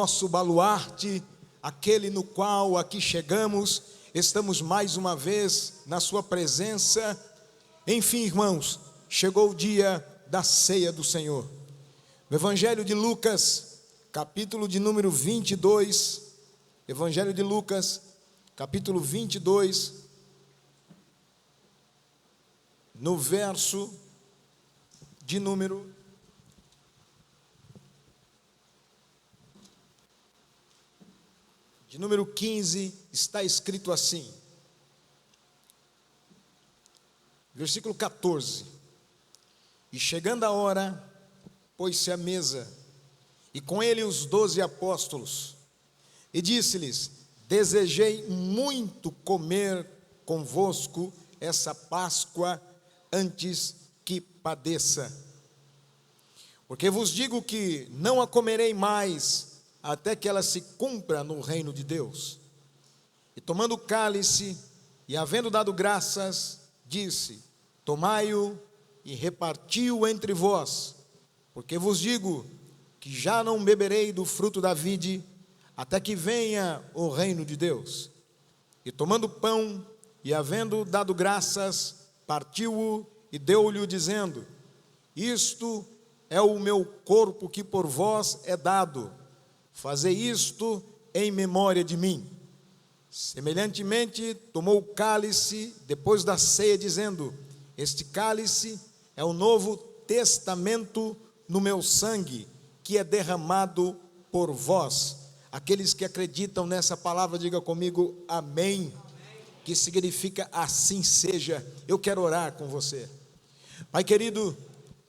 nosso baluarte, aquele no qual aqui chegamos, estamos mais uma vez na sua presença. Enfim, irmãos, chegou o dia da ceia do Senhor. No Evangelho de Lucas, capítulo de número 22, Evangelho de Lucas, capítulo 22, no verso de número 15, está escrito assim, versículo 14: E chegando a hora, pôs-se à mesa, e com ele os 12 apóstolos, e disse-lhes: Desejei muito comer convosco essa Páscoa antes que padeça. Porque vos digo que não a comerei mais, até que ela se cumpra no reino de Deus. E tomando o cálice, e havendo dado graças, disse: Tomai-o e reparti-o entre vós, porque vos digo que já não beberei do fruto da vide, até que venha o reino de Deus. E tomando o pão, e havendo dado graças, partiu-o e deu-lhe, dizendo: Isto é o meu corpo que por vós é dado. Fazei isto em memória de mim. Semelhantemente, tomou o cálice depois da ceia, dizendo: Este cálice é o novo testamento no meu sangue, que é derramado por vós. Aqueles que acreditam nessa palavra, diga comigo, amém. Que significa assim seja. Eu quero orar com você. Pai querido,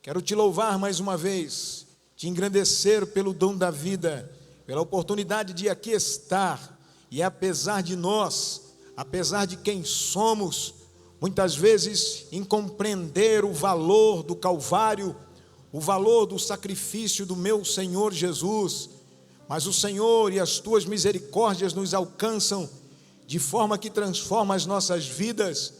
quero te louvar mais uma vez, te engrandecer pelo dom da vida, pela oportunidade de aqui estar, e apesar de nós, apesar de quem somos, muitas vezes incompreender o valor do Calvário, o valor do sacrifício do meu Senhor Jesus, mas o Senhor e as tuas misericórdias nos alcançam de forma que transforma as nossas vidas,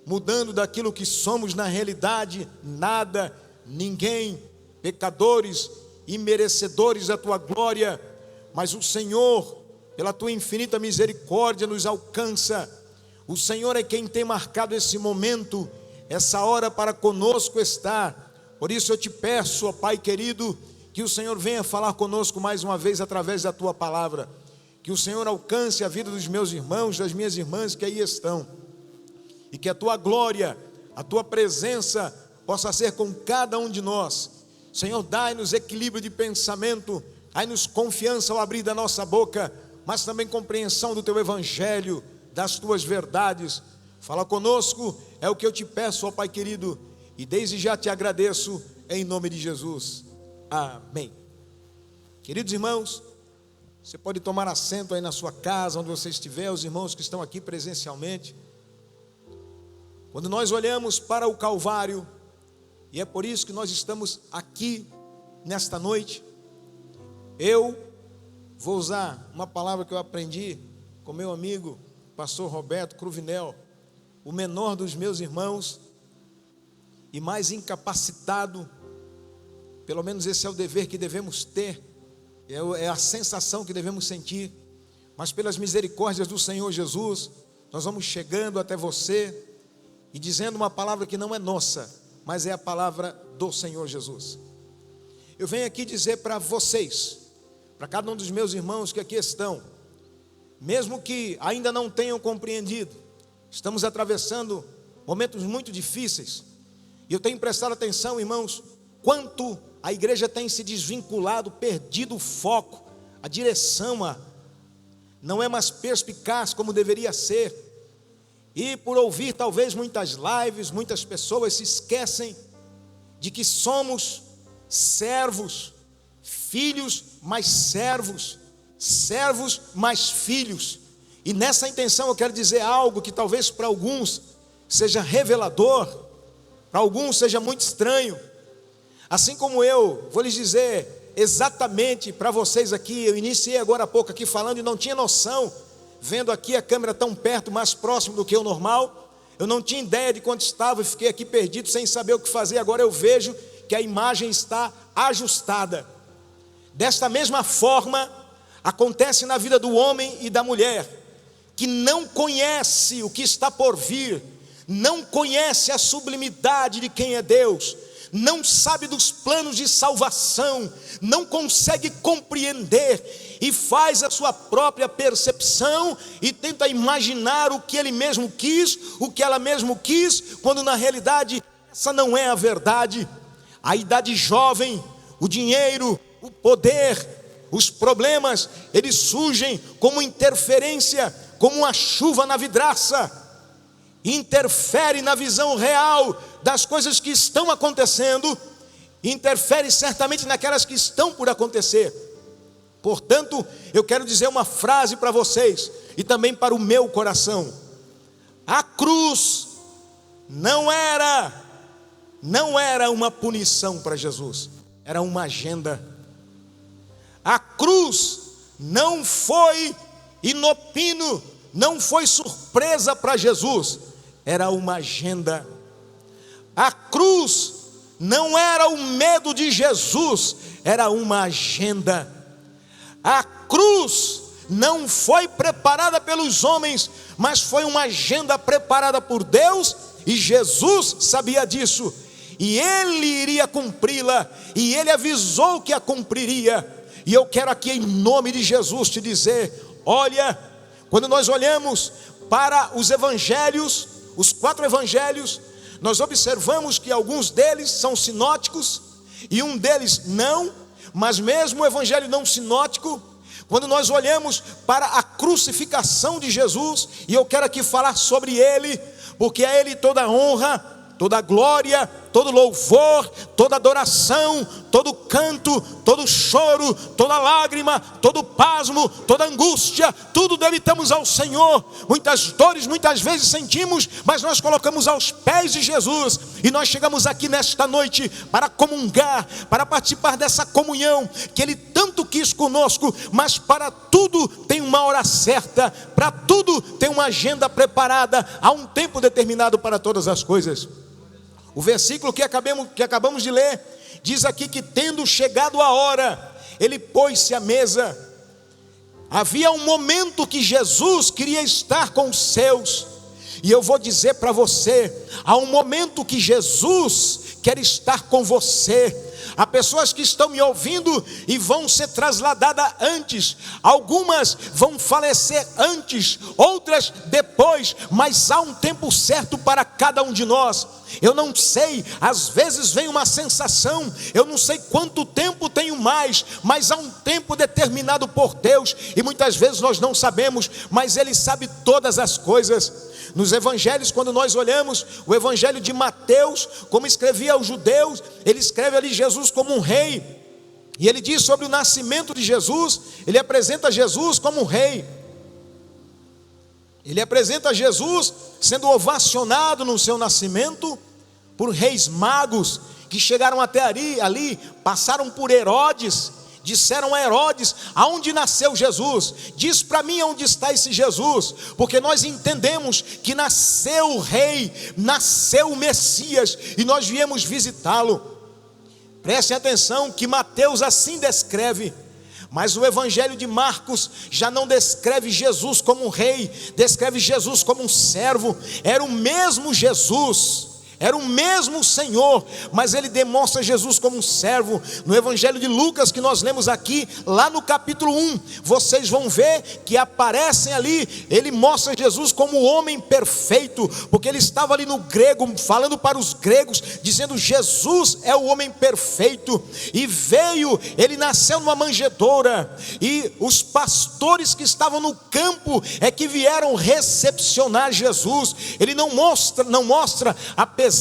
mudando daquilo que somos na realidade, nada, ninguém, pecadores, imerecedores da tua glória, mas o Senhor, pela tua infinita misericórdia, nos alcança. O Senhor é quem tem marcado esse momento, essa hora para conosco estar. Por isso eu te peço, ó Pai querido, que o Senhor venha falar conosco mais uma vez através da tua palavra. Que o Senhor alcance a vida dos meus irmãos, das minhas irmãs que aí estão. E que a tua glória, a tua presença possa ser com cada um de nós. Senhor, dai-nos equilíbrio de pensamento, dai-nos confiança ao abrir da nossa boca, mas também compreensão do teu evangelho, das tuas verdades. Fala conosco, é o que eu te peço, ó Pai querido, e desde já te agradeço, em nome de Jesus. Amém. Queridos irmãos, você pode tomar assento aí na sua casa, onde você estiver, os irmãos que estão aqui presencialmente. Quando nós olhamos para o Calvário, e é por isso que nós estamos aqui nesta noite, eu vou usar uma palavra que eu aprendi com meu amigo, pastor Roberto Cruvinel, o menor dos meus irmãos e mais incapacitado, pelo menos esse é o dever que devemos ter, é a sensação que devemos sentir, mas pelas misericórdias do Senhor Jesus, nós vamos chegando até você e dizendo uma palavra que não é nossa, mas é a palavra do Senhor Jesus. Eu venho aqui dizer para vocês, para cada um dos meus irmãos que aqui estão, mesmo que ainda não tenham compreendido, estamos atravessando momentos muito difíceis, e eu tenho prestado atenção, irmãos, quanto a igreja tem se desvinculado, perdido o foco, a direção, não é mais perspicaz como deveria ser, e por ouvir talvez muitas lives, muitas pessoas se esquecem de que somos servos, filhos mais servos, servos mais filhos. E nessa intenção eu quero dizer algo que talvez para alguns seja revelador, para alguns seja muito estranho. Assim como eu vou lhes dizer exatamente para vocês aqui, eu iniciei agora há pouco aqui falando e não tinha noção, vendo aqui a câmera tão perto, mais próximo do que o normal, eu não tinha ideia de quanto estava e fiquei aqui perdido sem saber o que fazer. Agora eu vejo que a imagem está ajustada. Desta mesma forma, acontece na vida do homem e da mulher, que não conhece o que está por vir, não conhece a sublimidade de quem é Deus, não sabe dos planos de salvação, não consegue compreender e faz a sua própria percepção e tenta imaginar o que ele mesmo quis, o que ela mesmo quis, quando na realidade essa não é a verdade. A idade jovem, o dinheiro, o poder, os problemas, eles surgem como interferência, como uma chuva na vidraça, interfere na visão real das coisas que estão acontecendo, interfere certamente naquelas que estão por acontecer. Portanto, eu quero dizer uma frase para vocês, e também para o meu coração: a cruz não era uma punição para Jesus, era uma agenda. A cruz não foi inopino, não foi surpresa para Jesus, era uma agenda. A cruz não era o medo de Jesus, era uma agenda. A cruz não foi preparada pelos homens, mas foi uma agenda preparada por Deus, e Jesus sabia disso, e Ele iria cumpri-la, e Ele avisou que a cumpriria. E eu quero aqui em nome de Jesus te dizer: olha, quando nós olhamos para os evangelhos, os 4 evangelhos, nós observamos que alguns deles são sinóticos e um deles não, mas mesmo o evangelho não sinótico, quando nós olhamos para a crucificação de Jesus, e eu quero aqui falar sobre Ele, porque a Ele toda a honra, toda a glória, todo louvor, toda adoração, todo canto, todo choro, toda lágrima, todo pasmo, toda angústia, tudo debitamos ao Senhor. Muitas dores, muitas vezes sentimos, mas nós colocamos aos pés de Jesus, e nós chegamos aqui nesta noite para comungar, para participar dessa comunhão que Ele tanto quis conosco. Mas para tudo tem uma hora certa, para tudo tem uma agenda preparada, há um tempo determinado para todas as coisas. O versículo que acabamos de ler diz aqui que, tendo chegado a hora, Ele pôs-se à mesa. Havia um momento que Jesus queria estar com os seus, e eu vou dizer para você: há um momento que Jesus quer estar com você. Há pessoas que estão me ouvindo e vão ser trasladadas antes, algumas vão falecer antes, outras depois, mas há um tempo certo para cada um de nós. Eu não sei, às vezes vem uma sensação, eu não sei quanto tempo tenho mais, mas há um tempo determinado por Deus, e muitas vezes nós não sabemos, mas Ele sabe todas as coisas. Nos evangelhos, quando nós olhamos o evangelho de Mateus, como escrevia aos judeus, ele escreve ali Jesus como um rei, e ele diz sobre o nascimento de Jesus, ele apresenta Jesus como um rei. Ele apresenta Jesus sendo ovacionado no seu nascimento por reis magos que chegaram até ali, passaram por Herodes, disseram a Herodes: aonde nasceu Jesus? Diz para mim onde está esse Jesus, porque nós entendemos que nasceu o rei, nasceu o Messias, e nós viemos visitá-lo. Prestem atenção que Mateus assim descreve, mas o evangelho de Marcos já não descreve Jesus como um rei, descreve Jesus como um servo. Era o mesmo Jesus, era o mesmo Senhor, mas ele demonstra Jesus como um servo. No evangelho de Lucas, que nós lemos aqui, lá no capítulo 1, vocês vão ver que aparecem ali, ele mostra Jesus como o homem perfeito, porque ele estava ali no grego, falando para os gregos, dizendo: Jesus é o homem perfeito, e veio, ele nasceu numa manjedoura, e os pastores que estavam no campo é que vieram recepcionar Jesus. Ele não mostra, apesar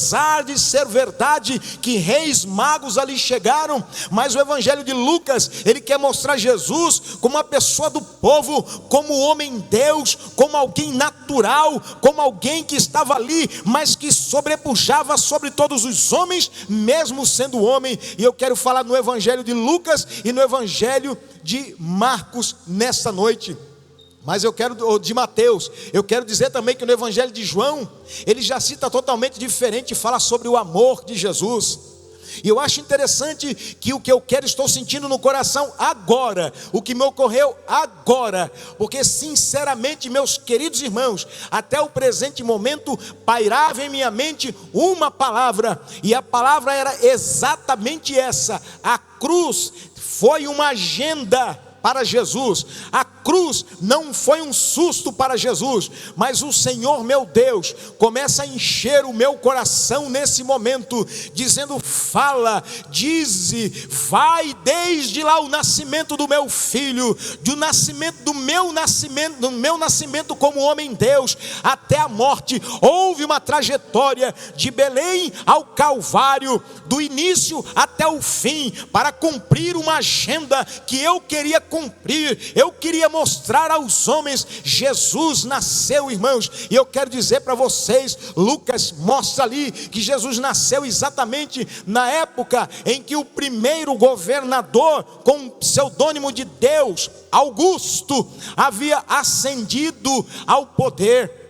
de ser verdade que reis magos ali chegaram, mas o evangelho de Lucas, ele quer mostrar Jesus como uma pessoa do povo, como homem Deus, como alguém natural, como alguém que estava ali, mas que sobrepujava sobre todos os homens, mesmo sendo homem. E eu quero falar no evangelho de Lucas e no evangelho de Marcos nesta noite. Mas de Mateus, eu quero dizer também que no evangelho de João, ele já cita totalmente diferente, fala sobre o amor de Jesus. E eu acho interessante que o que eu quero, estou sentindo no coração agora, o que me ocorreu agora, porque sinceramente, meus queridos irmãos, até o presente momento pairava em minha mente uma palavra, e a palavra era exatamente essa: a cruz foi uma agenda para Jesus. A cruz não foi um susto para Jesus, mas o Senhor meu Deus começa a encher o meu coração nesse momento, dizendo: fala, dize, vai desde lá o nascimento do meu filho, do meu nascimento como homem Deus, até a morte. Houve uma trajetória de Belém ao Calvário, do início até o fim, para cumprir uma agenda que eu queria cumprir. Eu queria mostrar aos homens: Jesus nasceu, irmãos. E eu quero dizer para vocês, Lucas mostra ali que Jesus nasceu exatamente na época em que o primeiro governador, com o pseudônimo de Deus, Augusto, havia ascendido ao poder.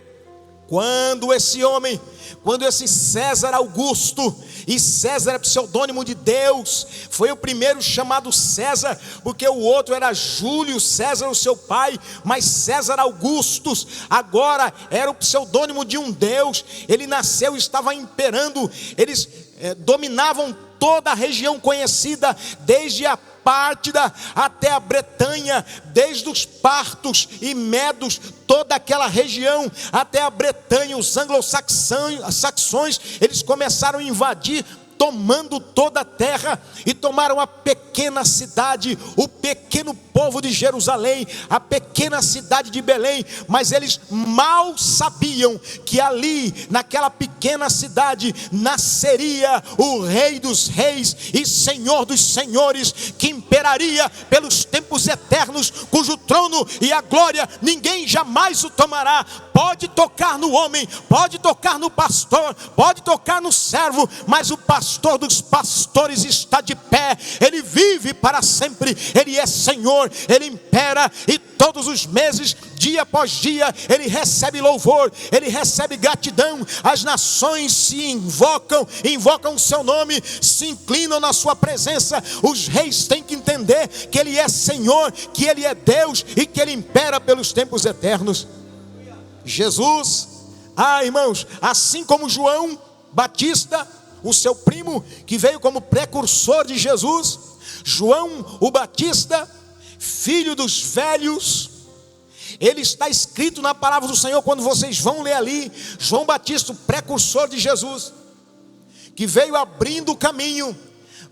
Quando esse César Augusto, e César é pseudônimo de Deus, foi o primeiro chamado César, porque o outro era Júlio César, o seu pai, mas César Augustus agora era o pseudônimo de um Deus. Ele nasceu, estava imperando, eles dominavam toda a região conhecida, desde a Pártida até a Bretanha, desde os partos e medos, toda aquela região até a Bretanha. Os anglo-saxões, eles começaram a invadir, tomando toda a terra, e tomaram a pequena cidade, o pequeno povo de Jerusalém, a pequena cidade de Belém. Mas eles mal sabiam que ali, naquela pequena cidade, nasceria o Rei dos Reis e Senhor dos Senhores, que imperaria pelos tempos eternos, cujo trono e a glória ninguém jamais o tomará. Pode tocar no homem, pode tocar no pastor, pode tocar no servo, mas o pastor dos pastores está de pé. Ele vive para sempre, ele é Senhor, ele impera, e todos os meses, dia após dia, ele recebe louvor, ele recebe gratidão. As nações se invocam o seu nome, se inclinam na sua presença. Os reis têm que entender que ele é Senhor, que ele é Deus e que ele impera pelos tempos eternos. Jesus, irmãos, assim como João Batista, o seu primo, que veio como precursor de Jesus, João o Batista, filho dos velhos, ele está escrito na palavra do Senhor, quando vocês vão ler ali, João Batista, o precursor de Jesus, que veio abrindo o caminho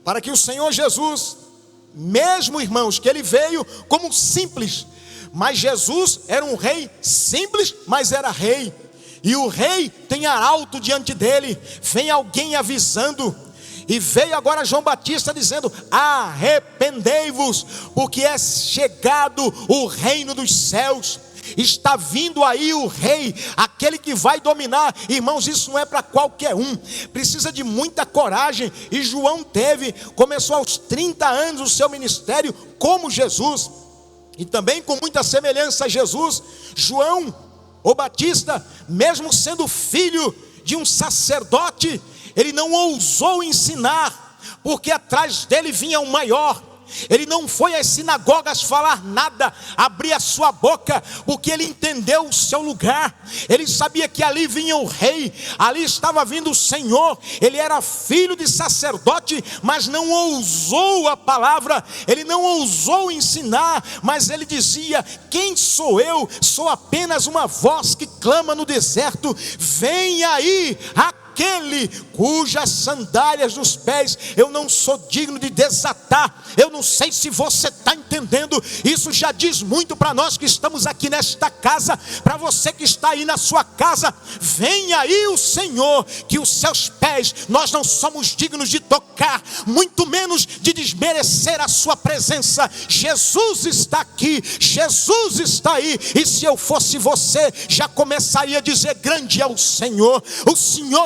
para que o Senhor Jesus, mesmo, irmãos, que ele veio como simples, mas Jesus era um rei simples, mas era rei. E o rei tem arauto diante dele, vem alguém avisando. E veio agora João Batista dizendo: arrependei-vos, porque é chegado o reino dos céus. Está vindo aí o rei, aquele que vai dominar. Irmãos, isso não é para qualquer um, precisa de muita coragem. E João começou aos 30 anos o seu ministério como Jesus, e também com muita semelhança a Jesus. João o Batista, mesmo sendo filho de um sacerdote, ele não ousou ensinar, porque atrás dele vinha um maior. Ele não foi às sinagogas falar nada, abrir a sua boca, porque ele entendeu o seu lugar. Ele sabia que ali vinha o rei, ali estava vindo o Senhor. Ele era filho de sacerdote, mas não ousou a palavra, ele não ousou ensinar, mas ele dizia: quem sou eu? Sou apenas uma voz que clama no deserto. Vem aí aquele cujas sandálias dos pés eu não sou digno de desatar. Eu não sei se você está entendendo. Isso já diz muito para nós que estamos aqui nesta casa. Para você que está aí na sua casa, vem aí o Senhor, que os seus pés nós não somos dignos de tocar, muito menos de desmerecer a sua presença. Jesus está aqui, Jesus está aí. E se eu fosse você, já começaria a dizer: grande é o Senhor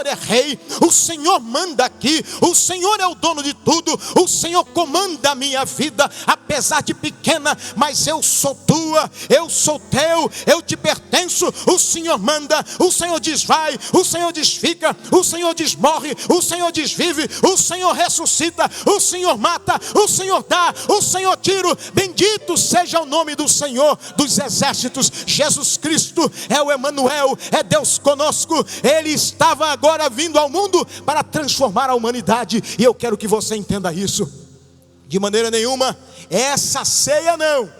é é rei, o Senhor manda aqui, o Senhor é o dono de tudo, o Senhor comanda a minha vida, apesar de pequena, mas eu sou tua, eu sou teu, eu te pertenço. O Senhor manda, o Senhor diz vai, o Senhor diz fica, o Senhor diz morre, o Senhor diz vive, o Senhor ressuscita, o Senhor mata, o Senhor dá, o Senhor tira. Bendito seja o nome do Senhor dos exércitos. Jesus Cristo é o Emanuel, é Deus conosco. Ele estava agora vindo ao mundo para transformar a humanidade, e eu quero que você entenda isso. De maneira nenhuma essa ceia não,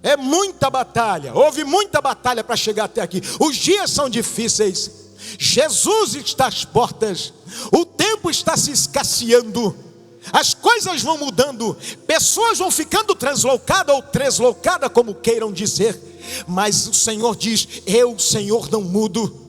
é muita batalha, houve muita batalha para chegar até aqui. Os dias são difíceis, Jesus está às portas, o tempo está se escasseando, as coisas vão mudando, pessoas vão ficando translocadas ou treslocadas, como queiram dizer, mas o Senhor diz: eu, Senhor, não mudo.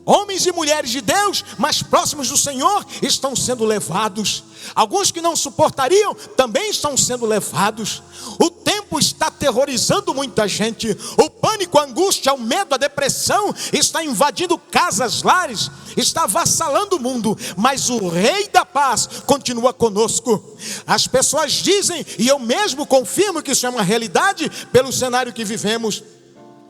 Homens e mulheres de Deus mais próximos do Senhor estão sendo levados. Alguns que não suportariam também estão sendo levados. O tempo está aterrorizando muita gente. O pânico, a angústia, o medo, a depressão está invadindo casas, lares, está avassalando o mundo. Mas o Rei da Paz continua conosco. As pessoas dizem, e eu mesmo confirmo que isso é uma realidade pelo cenário que vivemos: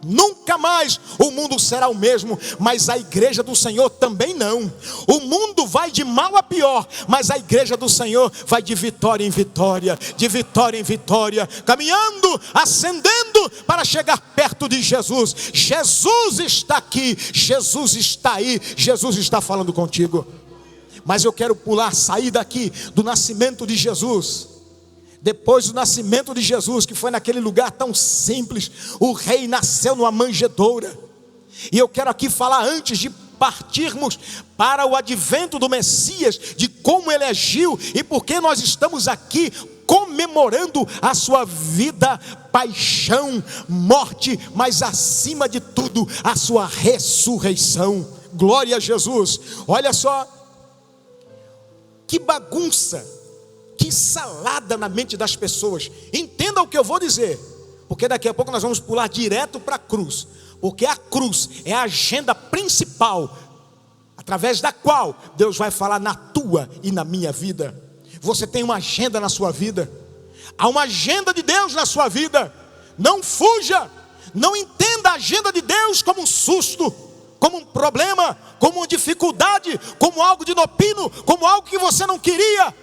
nunca mais o mundo será o mesmo, mas a igreja do Senhor também não. O mundo vai de mal a pior, mas a igreja do Senhor vai de vitória em vitória, de vitória em vitória, caminhando, ascendendo para chegar perto de Jesus. Jesus está aqui, Jesus está aí, Jesus está falando contigo. Mas eu quero sair daqui do nascimento de Jesus. Depois do nascimento de Jesus, que foi naquele lugar tão simples, o rei nasceu numa manjedoura. E eu quero aqui falar, antes de partirmos para o advento do Messias, de como ele agiu e por que nós estamos aqui comemorando a sua vida, paixão, morte, mas acima de tudo a sua ressurreição. Glória a Jesus. Olha só que bagunça, que salada na mente das pessoas. Entenda o que eu vou dizer, porque daqui a pouco nós vamos pular direto para a cruz, porque a cruz é a agenda principal, através da qual Deus vai falar na tua e na minha vida. Você tem uma agenda na sua vida, há uma agenda de Deus na sua vida. Não fuja, não entenda a agenda de Deus como um susto, como um problema, como uma dificuldade, como algo de inopino, como algo que você não queria.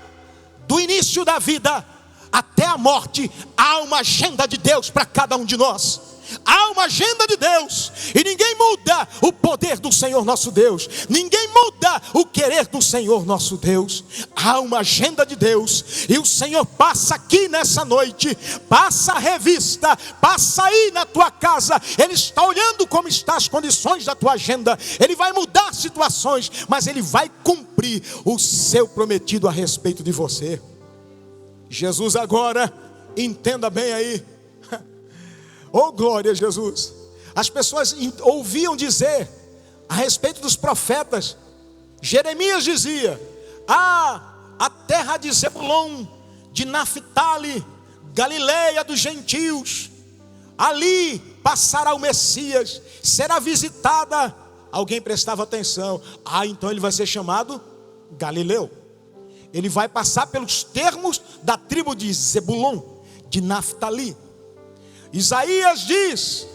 Do início da vida até a morte, há uma agenda de Deus para cada um de nós. Há uma agenda de Deus, e ninguém muda o poder do Senhor nosso Deus, ninguém muda o querer do Senhor nosso Deus. Há uma agenda de Deus, e o Senhor passa aqui nessa noite, passa a revista, passa aí na tua casa. Ele está olhando como estão as condições da tua agenda. Ele vai mudar situações, mas Ele vai cumprir o seu prometido a respeito de você. Jesus agora, entenda bem aí. Oh, glória a Jesus. As pessoas ouviam dizer a respeito dos profetas. Jeremias dizia: a terra de Zebulon, de Naphtali, Galileia dos gentios, ali passará o Messias, será visitada. Alguém prestava atenção: então ele vai ser chamado Galileu. Ele vai passar pelos termos da tribo de Zebulon, de Naphtali. Isaías diz,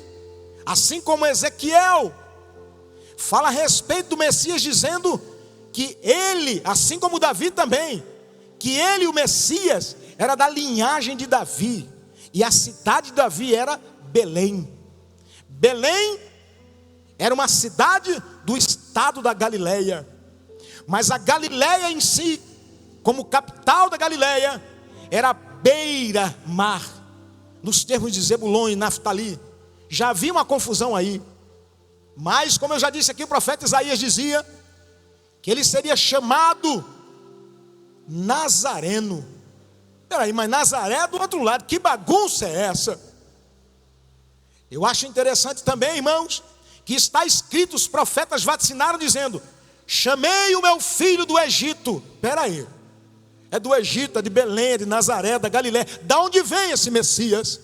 assim como Ezequiel, fala a respeito do Messias, dizendo que ele, assim como Davi também, que ele, o Messias, era da linhagem de Davi, e a cidade de Davi era Belém. Belém era uma cidade do estado da Galileia, mas a Galileia em si, como capital da Galileia, era beira-mar, nos termos de Zebulon e Naphtali. Já havia uma confusão aí, mas como eu já disse aqui, o profeta Isaías dizia que ele seria chamado Nazareno. Peraí, mas Nazaré é do outro lado, que bagunça é essa? Eu acho interessante também, irmãos, que está escrito, os profetas vaticinaram dizendo: chamei o meu filho do Egito. Peraí, é do Egito, é de Belém, é de Nazaré, da Galiléia. Da onde vem esse Messias?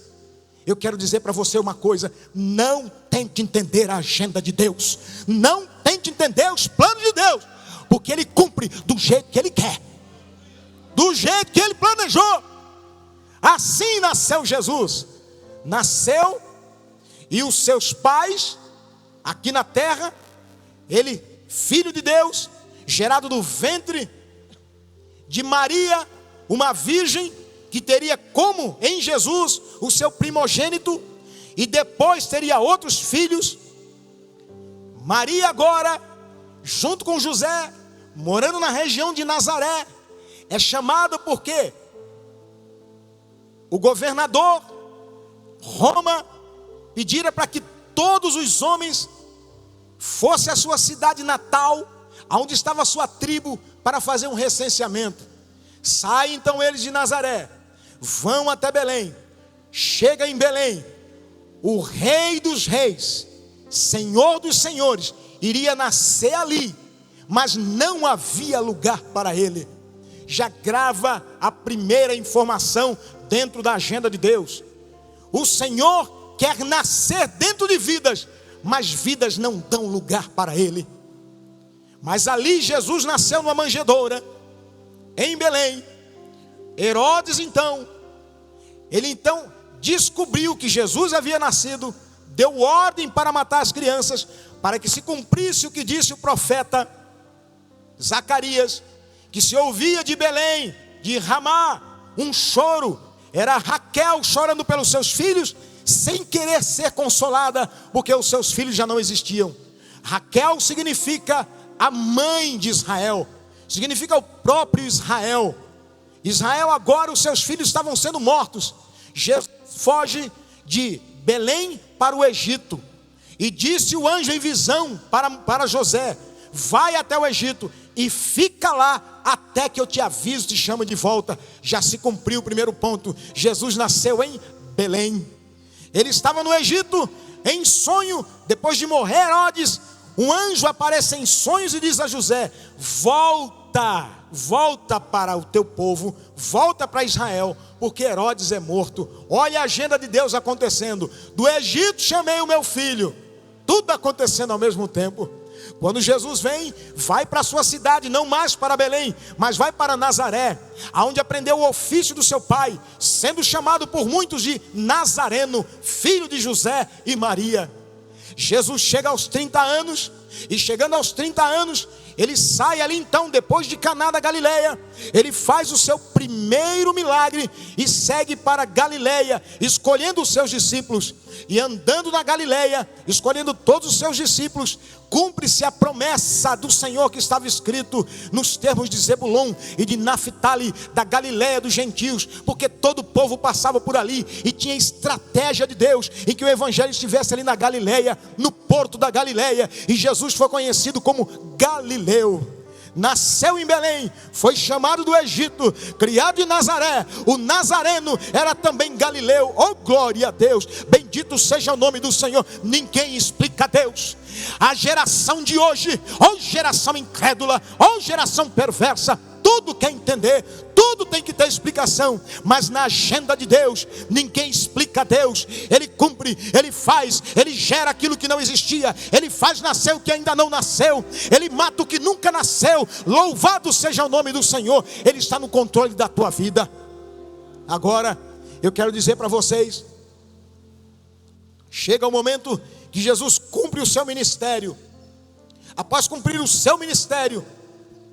Eu quero dizer para você uma coisa: não tente entender a agenda de Deus, não tente entender os planos de Deus, porque Ele cumpre do jeito que Ele quer, do jeito que Ele planejou. Assim nasceu Jesus. Nasceu, e os seus pais, aqui na terra, Ele, filho de Deus, gerado do ventre de Maria, uma virgem, que teria como em Jesus o seu primogênito, e depois teria outros filhos. Maria agora, junto com José, morando na região de Nazaré, é chamada porque o governador Roma pedira para que todos os homens fossem à sua cidade natal, aonde estava a sua tribo, para fazer um recenseamento. Saem então eles de Nazaré, vão até Belém. Chega em Belém, o Rei dos Reis, Senhor dos Senhores, iria nascer ali, mas não havia lugar para ele. Já grava a primeira informação dentro da agenda de Deus. O Senhor quer nascer dentro de vidas, mas vidas não dão lugar para ele. Mas ali Jesus nasceu numa manjedoura, em Belém. Herodes ele descobriu que Jesus havia nascido, deu ordem para matar as crianças, para que se cumprisse o que disse o profeta Zacarias, que se ouvia de Belém, de Ramá, um choro. Era Raquel chorando pelos seus filhos, sem querer ser consolada, porque os seus filhos já não existiam. Raquel significa a mãe de Israel, significa o próprio Israel. Israel agora, os seus filhos estavam sendo mortos. Jesus foge de Belém para o Egito, e disse o anjo em visão para José: vai até o Egito e fica lá até que eu te aviso, te chamo de volta. Já se cumpriu o primeiro ponto. Jesus nasceu em Belém. Ele estava no Egito em sonho. Depois de morrer Herodes, um anjo aparece em sonhos e diz a José: volta para o teu povo, volta para Israel, porque Herodes é morto. Olha a agenda de Deus acontecendo. Do Egito chamei o meu filho. Tudo acontecendo ao mesmo tempo. Quando Jesus vem, vai para a sua cidade, não mais para Belém, mas vai para Nazaré, aonde aprendeu o ofício do seu pai, sendo chamado por muitos de Nazareno, filho de José e Maria. Jesus chega aos 30 anos, e chegando aos 30 anos, ele sai ali então, depois de Caná da Galileia, ele faz o seu primeiro milagre e segue para Galileia, escolhendo os seus discípulos. E andando na Galileia, escolhendo todos os seus discípulos, cumpre-se a promessa do Senhor que estava escrito nos termos de Zebulon e de Naftali, da Galileia dos gentios, porque todo o povo passava por ali, e tinha estratégia de Deus em que o evangelho estivesse ali na Galileia, no porto da Galileia. E Jesus foi conhecido como Galileu. Nasceu em Belém, foi chamado do Egito, criado em Nazaré. O Nazareno era também Galileu. Oh, glória a Deus, bendito seja o nome do Senhor. Ninguém explica Deus. A geração de hoje, ou geração incrédula, ou geração perversa, tudo quer entender, tudo tem que ter explicação. Mas na agenda de Deus, ninguém explica Deus. Ele cumpre, Ele faz, Ele gera aquilo que não existia, Ele faz nascer o que ainda não nasceu, Ele mata o que nunca nasceu. Louvado seja o nome do Senhor. Ele está no controle da tua vida. Agora, eu quero dizer para vocês, chega o momento que Jesus cumpre o seu ministério. Após cumprir o seu ministério,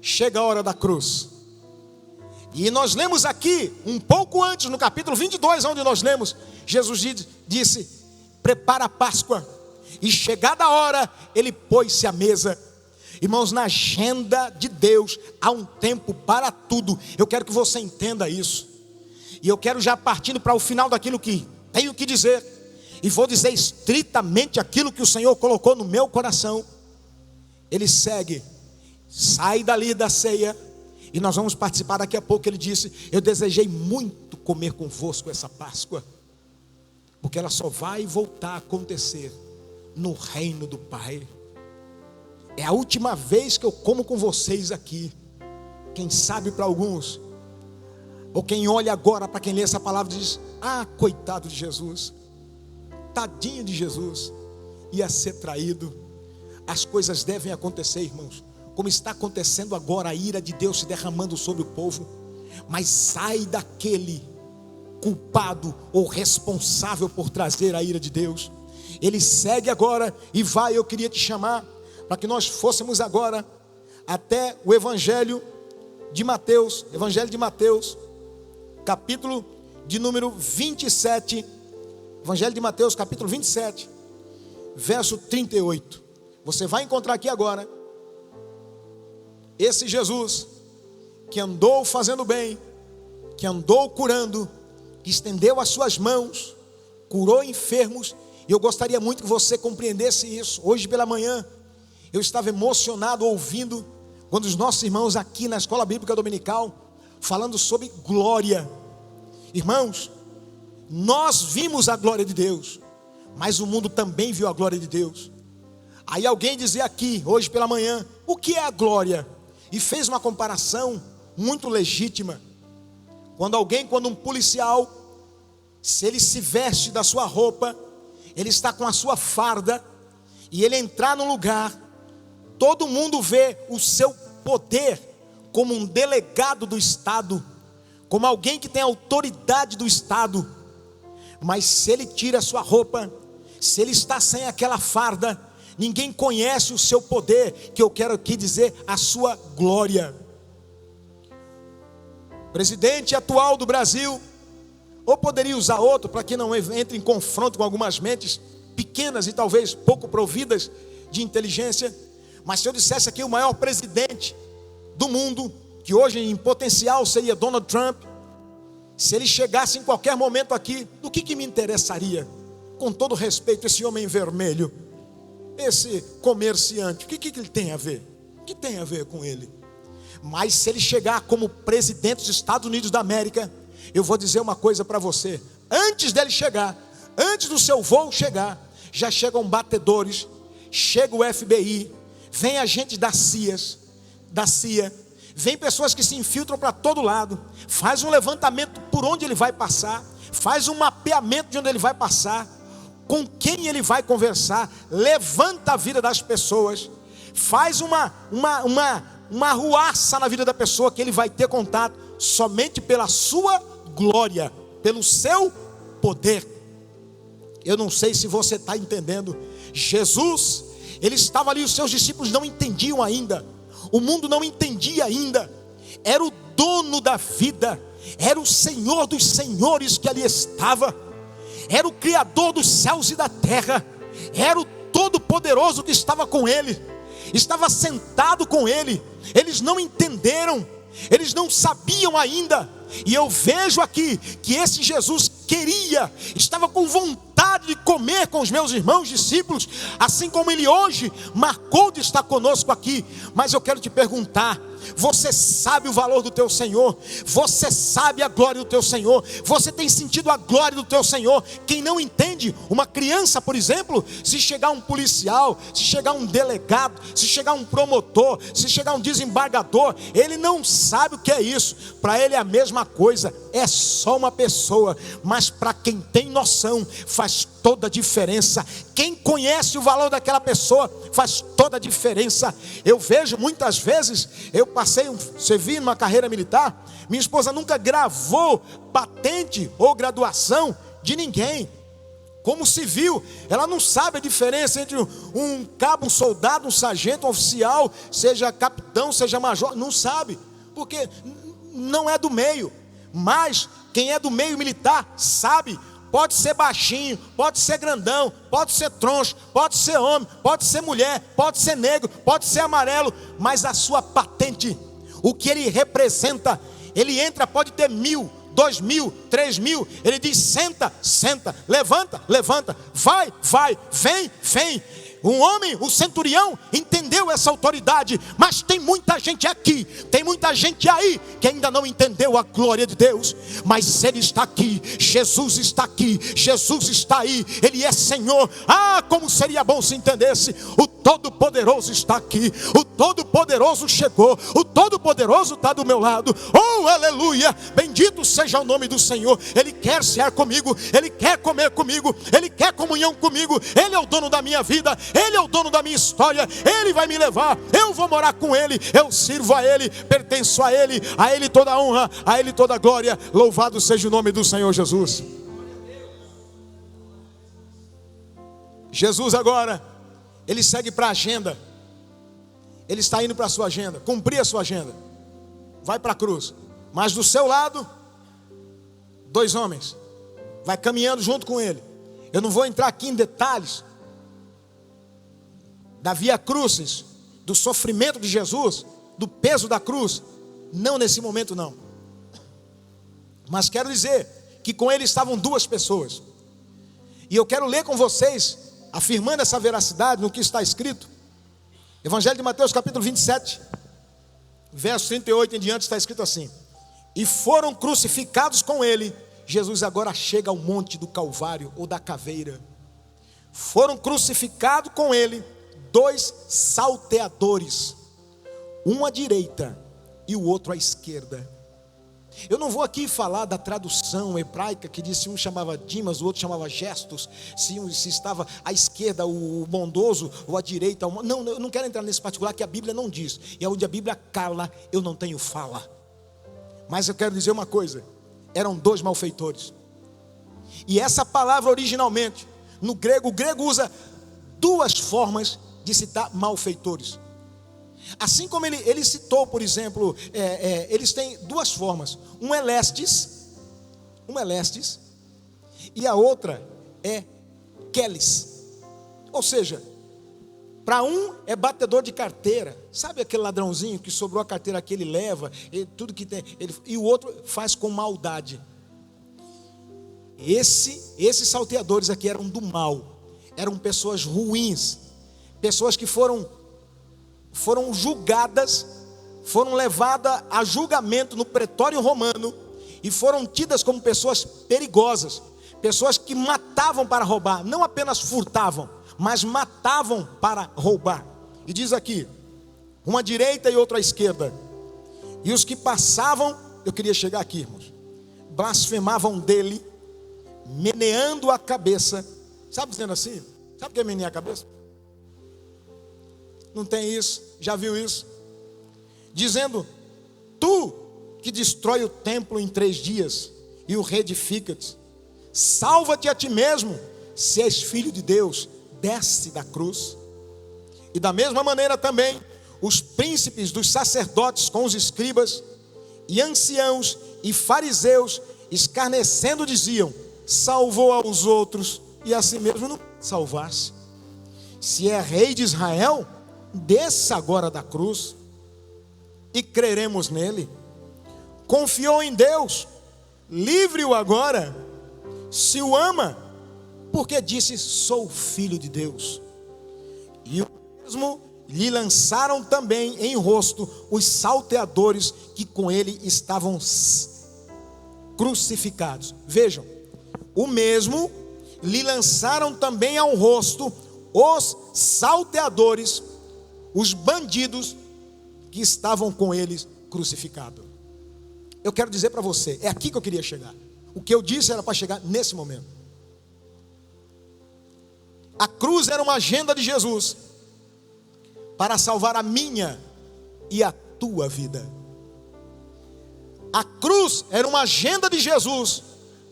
chega a hora da cruz. E nós lemos aqui, um pouco antes, no capítulo 22, onde nós lemos, Jesus disse: prepara a Páscoa. E chegada a hora, ele pôs-se à mesa. Irmãos, na agenda de Deus há um tempo para tudo. Eu quero que você entenda isso. E eu quero já partindo para o final daquilo que tenho que dizer, e vou dizer estritamente aquilo que o Senhor colocou no meu coração. Ele segue, sai dali da ceia, e nós vamos participar daqui a pouco. Ele disse: eu desejei muito comer convosco essa Páscoa, porque ela só vai voltar a acontecer no reino do Pai. É a última vez que eu como com vocês aqui. Quem sabe para alguns, ou quem olha agora para quem lê essa palavra, diz: ah, coitado de Jesus, tadinho de Jesus, ia ser traído. As coisas devem acontecer, irmãos, como está acontecendo agora, a ira de Deus se derramando sobre o povo. Mas ai daquele culpado ou responsável por trazer a ira de Deus. Ele segue agora e vai. Eu queria te chamar para que nós fôssemos agora até o Evangelho de Mateus, capítulo de número 27, Evangelho de Mateus, capítulo 27, verso 38. Você vai encontrar aqui agora esse Jesus que andou fazendo bem, que andou curando, que estendeu as suas mãos, curou enfermos. E eu gostaria muito que você compreendesse isso. Hoje pela manhã eu estava emocionado ouvindo quando os nossos irmãos aqui na Escola Bíblica Dominical falando sobre glória. Irmãos, nós vimos a glória de Deus, mas o mundo também viu a glória de Deus. Aí alguém dizia aqui, hoje pela manhã, o que é a glória? E fez uma comparação muito legítima. Quando um policial, se ele se veste da sua roupa, ele está com a sua farda, e ele entrar no lugar, todo mundo vê o seu poder como um delegado do Estado, como alguém que tem autoridade do Estado. Mas se ele tira a sua roupa, se ele está sem aquela farda, ninguém conhece o seu poder, que eu quero aqui dizer, a sua glória. Presidente atual do Brasil, ou poderia usar outro para que não entre em confronto com algumas mentes pequenas e talvez pouco providas de inteligência. Mas se eu dissesse aqui o maior presidente do mundo, que hoje em potencial seria Donald Trump, se ele chegasse em qualquer momento aqui, do que me interessaria? Com todo respeito, esse homem vermelho, esse comerciante, o que ele tem a ver? O que tem a ver com ele? Mas se ele chegar como presidente dos Estados Unidos da América, eu vou dizer uma coisa para você: antes dele chegar, antes do seu voo chegar, já chegam batedores, chega o FBI, vem agentes da CIA, vem pessoas que se infiltram para todo lado, faz um levantamento por onde ele vai passar, faz um mapeamento de onde ele vai passar, com quem ele vai conversar, levanta a vida das pessoas, faz uma arruaça na vida da pessoa que ele vai ter contato, somente pela sua glória, pelo seu poder. Eu não sei se você está entendendo. Jesus, ele estava ali, os seus discípulos não entendiam ainda, o mundo não entendia ainda. Era o dono da vida, era o Senhor dos senhores que ali estava, era o Criador dos céus e da terra, era o Todo-Poderoso que estava com ele, estava sentado com ele. Eles não entenderam, eles não sabiam ainda. E eu vejo aqui que esse Jesus estava com vontade de comer com os meus irmãos discípulos, assim como ele hoje marcou de estar conosco aqui. Mas eu quero te perguntar: você sabe o valor do teu Senhor? Você sabe a glória do teu Senhor? Você tem sentido a glória do teu Senhor? Quem não entende, uma criança, por exemplo, se chegar um policial, se chegar um delegado, se chegar um promotor, se chegar um desembargador, ele não sabe o que é isso. Para ele é a mesma coisa, é só uma pessoa. Mas para quem tem noção, faz toda a diferença. Quem conhece o valor daquela pessoa, faz toda a diferença. Eu vejo muitas vezes, eu passei servi numa carreira militar, minha esposa nunca gravou patente ou graduação de ninguém. Como civil, ela não sabe a diferença entre um cabo, um soldado, um sargento, um oficial, seja capitão, seja major, não sabe, porque não é do meio. Mas quem é do meio militar sabe. Pode ser baixinho, pode ser grandão, pode ser troncho, pode ser homem, pode ser mulher, pode ser negro, pode ser amarelo, mas a sua patente, o que ele representa, ele entra, pode ter 1.000, 2.000, 3.000, ele diz: senta, senta, levanta, levanta, vai, vai, vem, vem. Um homem, o centurião, entendeu essa autoridade. Mas tem muita gente aqui, tem muita gente aí que ainda não entendeu a glória de Deus. Mas Ele está aqui, Jesus está aqui, Jesus está aí, Ele é Senhor. Ah, como seria bom se entendesse. O Todo-Poderoso está aqui, o Todo-Poderoso chegou, o Todo-Poderoso está do meu lado. Oh, aleluia, bendito seja o nome do Senhor. Ele quer cear comigo, Ele quer comer comigo, Ele quer comunhão comigo. Ele é o dono da minha vida, Ele é o dono da minha história. Ele vai me levar, eu vou morar com Ele, eu sirvo a Ele, pertenço a Ele toda a honra, a Ele toda a glória. Louvado seja o nome do Senhor Jesus. Jesus agora, Ele segue para a agenda. Ele está indo para a sua agenda, cumprir a sua agenda. Vai para a cruz. Mas do seu lado, 2 homens. Vai caminhando junto com Ele. Eu não vou entrar aqui em detalhes da via crucis, do sofrimento de Jesus, do peso da cruz. Não nesse momento não. Mas quero dizer que com Ele estavam 2 pessoas. E eu quero ler com vocês, afirmando essa veracidade no que está escrito. Evangelho de Mateus capítulo 27, verso 38 em diante, está escrito assim: e foram crucificados com Ele. Jesus agora chega ao monte do Calvário ou da caveira. Foram crucificados com Ele 2 salteadores, um à direita e o outro à esquerda. Eu não vou aqui falar da tradução hebraica que diz se um chamava Dimas, o outro chamava Gestos, se estava à esquerda o bondoso ou à direita o... Não, eu não quero entrar nesse particular que a Bíblia não diz. E onde a Bíblia cala, eu não tenho fala. Mas eu quero dizer uma coisa: eram 2 malfeitores. E essa palavra originalmente, no grego, o grego usa 2 formas de citar malfeitores. Assim como ele citou, por exemplo, eles têm 2 formas. Um é lestes, e a outra é kelis. Ou seja, para um é batedor de carteira. Sabe aquele ladrãozinho que sobrou a carteira que ele leva, tudo que tem, e o outro faz com maldade. Esses salteadores aqui eram do mal, eram pessoas ruins, pessoas que foram julgadas, foram levadas a julgamento no pretório romano e foram tidas como pessoas perigosas, pessoas que matavam para roubar, não apenas furtavam, mas matavam para roubar. E diz aqui, uma à direita e outra à esquerda. E os que passavam, eu queria chegar aqui, irmãos, blasfemavam dele, meneando a cabeça. Sabe dizendo assim? Sabe o que é menear a cabeça? Não tem isso? Já viu isso? Dizendo: tu que destrói o templo em 3 dias e o reedificas, salva-te a ti mesmo, se és filho de Deus, desce da cruz. E da mesma maneira também os príncipes dos sacerdotes com os escribas e anciãos e fariseus, escarnecendo, diziam: salvou aos outros e a si mesmo não salvar-se. Se é rei de Israel, desça agora da cruz e creremos nele. Confiou em Deus, livre-o agora. Se o ama, porque disse: sou filho de Deus. E o mesmo lhe lançaram também em rosto os salteadores que com ele estavam crucificados. Vejam, o mesmo lhe lançaram também ao rosto os salteadores, os bandidos que estavam com eles crucificados. Eu quero dizer para você, é aqui que eu queria chegar. O que eu disse era para chegar nesse momento. A cruz era uma agenda de Jesus para salvar a minha e a tua vida. A cruz era uma agenda de Jesus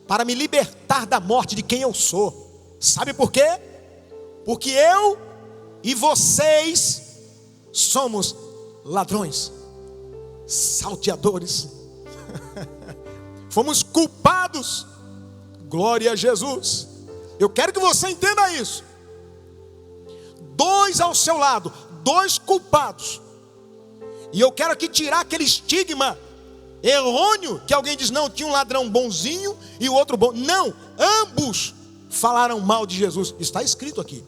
para me libertar da morte de quem eu sou. Sabe por quê? Porque eu e vocês somos ladrões, salteadores, fomos culpados. Glória a Jesus. Eu quero que você entenda isso. 2 ao seu lado, 2 culpados. E eu quero aqui tirar aquele estigma errôneo que alguém diz: não, tinha um ladrão bonzinho e o outro bom. Não, ambos falaram mal de Jesus. Está escrito aqui.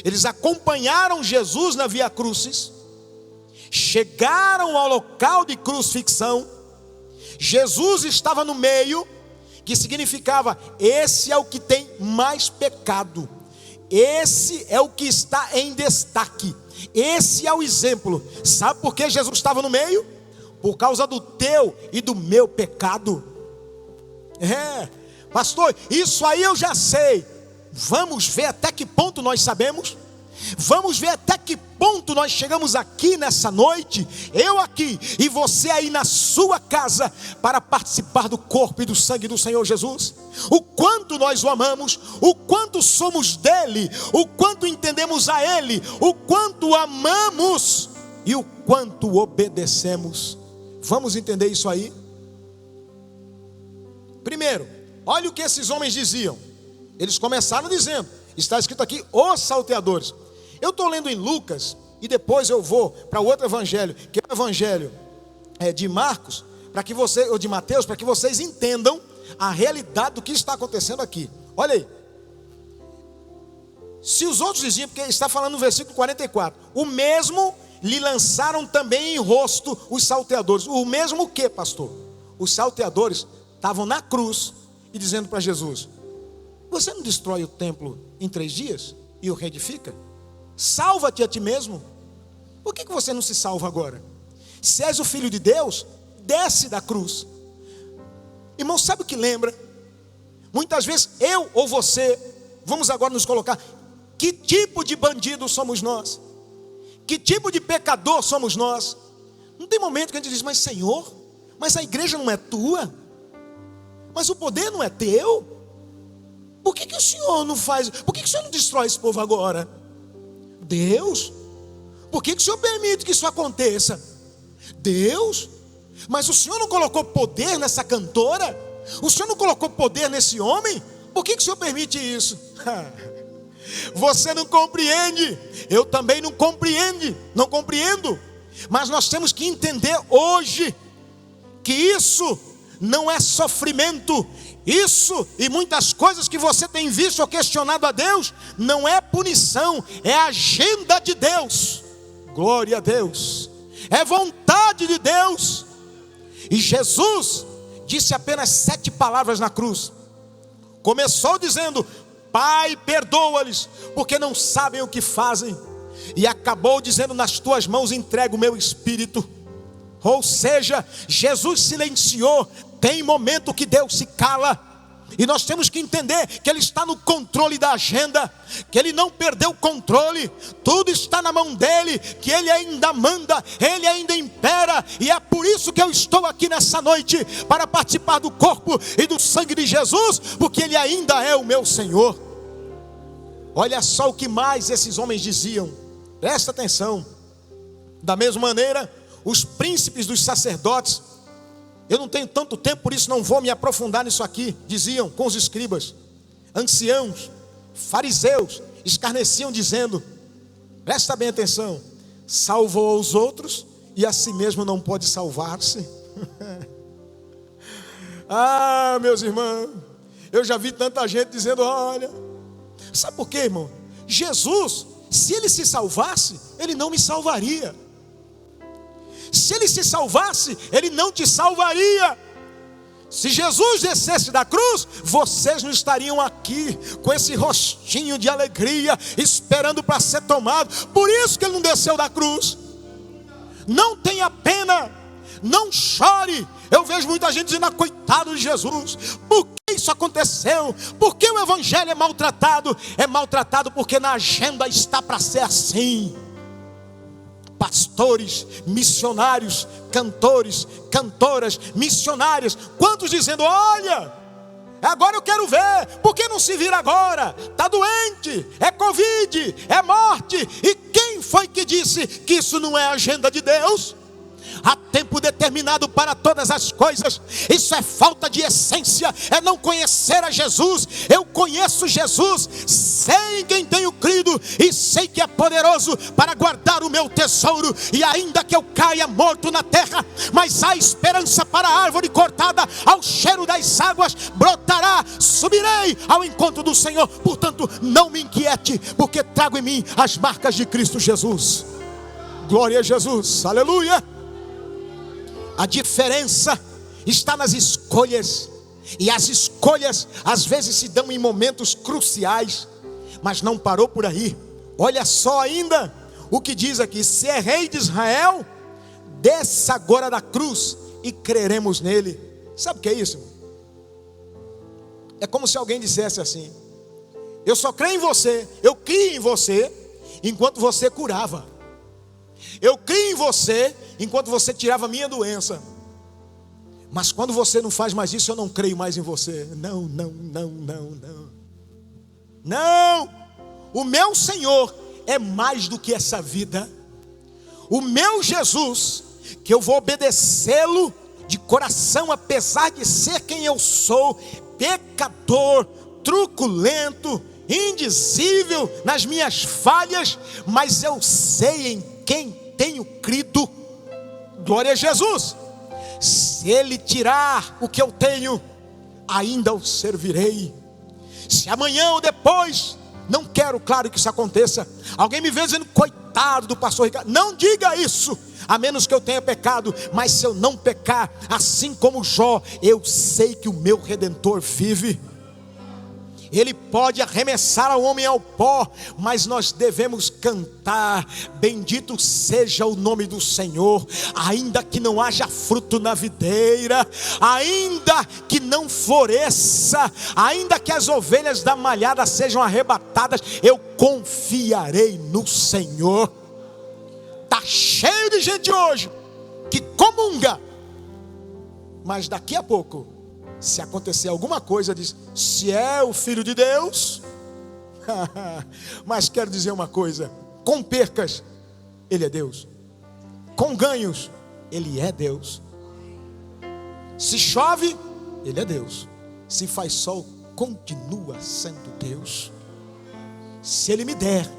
Eles acompanharam Jesus na via crucis, chegaram ao local de crucifixão. Jesus estava no meio, que significava: esse é o que tem mais pecado, Esse é o que está em destaque. Esse é o exemplo. Sabe por que Jesus estava no meio? Por causa do teu e do meu pecado. Pastor, isso aí eu já sei. Vamos ver até que ponto nós sabemos. Vamos ver até que ponto nós chegamos aqui nessa noite, eu aqui e você aí na sua casa, para participar do corpo e do sangue do Senhor Jesus. O quanto nós o amamos, o quanto somos dele, o quanto entendemos a ele, o quanto amamos e o quanto obedecemos. Vamos entender isso aí? Primeiro, olha o que esses homens diziam. Eles começaram dizendo, está escrito aqui, os salteadores. Eu estou lendo em Lucas, e depois eu vou para outro evangelho, que é o evangelho de Marcos, ou de Mateus, para que vocês entendam a realidade do que está acontecendo aqui. Olha aí. Se os outros diziam, porque está falando no versículo 44, o mesmo lhe lançaram também em rosto os salteadores. O mesmo o que, pastor? Os salteadores estavam na cruz e dizendo para Jesus, você não destrói o templo em 3 dias e o reedifica? Salva-te a ti mesmo. Por que você não se salva agora? Se és o Filho de Deus, desce da cruz. Irmão, sabe o que lembra? Muitas vezes eu ou você, vamos agora nos colocar, que tipo de bandido somos nós? Que tipo de pecador somos nós? Não tem momento que a gente diz, mas Senhor, mas a igreja não é tua? Mas o poder não é teu? Por que o Senhor não faz? Por que o Senhor não destrói esse povo agora? Deus, por que o Senhor permite que isso aconteça? Deus, mas o Senhor não colocou poder nessa cantora? O Senhor não colocou poder nesse homem? Por que o Senhor permite isso? Você não compreende, eu também não compreendo, mas nós temos que entender hoje, que isso não é sofrimento, isso e muitas coisas que você tem visto ou questionado a Deus, não é punição, é agenda de Deus, glória a Deus, é vontade de Deus. E Jesus disse apenas 7 palavras na cruz. Começou dizendo, Pai, perdoa-lhes, porque não sabem o que fazem. E acabou dizendo, nas tuas mãos entrego o meu espírito. Ou seja, Jesus silenciou. Tem momento que Deus se cala, e nós temos que entender que Ele está no controle da agenda, que Ele não perdeu o controle, tudo está na mão dEle, que Ele ainda manda, Ele ainda impera, e é por isso que eu estou aqui nessa noite, para participar do corpo e do sangue de Jesus, porque Ele ainda é o meu Senhor. Olha só o que mais esses homens diziam, presta atenção. Da mesma maneira, os príncipes dos sacerdotes, eu não tenho tanto tempo, por isso não vou me aprofundar nisso aqui, diziam com os escribas, anciãos, fariseus, escarneciam dizendo, presta bem atenção, salvou os outros e a si mesmo não pode salvar-se. Ah, meus irmãos, eu já vi tanta gente dizendo, olha, sabe por quê, irmão? Jesus, se Ele se salvasse, Ele não me salvaria. Se Ele se salvasse, Ele não te salvaria. Se Jesus descesse da cruz, vocês não estariam aqui com esse rostinho de alegria, esperando para ser tomado. Por isso que Ele não desceu da cruz. Não tenha pena, não chore. Eu vejo muita gente dizendo, coitado de Jesus, por que isso aconteceu? Por que o evangelho é maltratado? É maltratado porque na agenda está para ser assim. Pastores, missionários, cantores, cantoras, missionárias, quantos dizendo, olha, agora eu quero ver, por que não se vira agora? Está doente, é Covid, é morte. E quem foi que disse que isso não é agenda de Deus? Há tempo determinado para todas as coisas. Isso é falta de essência, é não conhecer a Jesus. Eu conheço Jesus, sei em quem tenho crido e sei que é poderoso para guardar o meu tesouro. E ainda que eu caia morto na terra, mas há esperança para a árvore cortada, ao cheiro das águas brotará, subirei ao encontro do Senhor. Portanto, não me inquiete, porque trago em mim as marcas de Cristo Jesus. Glória a Jesus, aleluia. A diferença está nas escolhas, e as escolhas às vezes se dão em momentos cruciais. Mas não parou por aí. Olha só ainda o que diz aqui: se é rei de Israel, desça agora da cruz e creremos nele. Sabe o que é isso? É como se alguém dissesse assim: eu só creio em você, eu criei em você enquanto você curava. Eu criei em você enquanto você tirava a minha doença. Mas quando você não faz mais isso, eu não creio mais em você. Não, não, não, não, não. Não! O meu Senhor é mais do que essa vida. O meu Jesus, que eu vou obedecê-lo de coração, apesar de ser quem eu sou, pecador, truculento, indizível nas minhas falhas, mas eu sei em quem tenho crido. Glória a Jesus. Se Ele tirar o que eu tenho, ainda o servirei. Se amanhã ou depois, não quero, claro, que isso aconteça, alguém me vê dizendo: coitado do pastor Ricardo. Não diga isso, a menos que eu tenha pecado. Mas se eu não pecar, assim como Jó, eu sei que o meu Redentor vive. Ele pode arremessar ao homem ao pó, mas nós devemos cantar: bendito seja o nome do Senhor. Ainda que não haja fruto na videira, ainda que não floresça, ainda que as ovelhas da malhada sejam arrebatadas, eu confiarei no Senhor. Está cheio de gente hoje que comunga, mas daqui a pouco, se acontecer alguma coisa, diz: se é o Filho de Deus. Mas quero dizer uma coisa: com percas, Ele é Deus. Com ganhos, Ele é Deus. Se chove, Ele é Deus. Se faz sol, continua sendo Deus. Se Ele me der,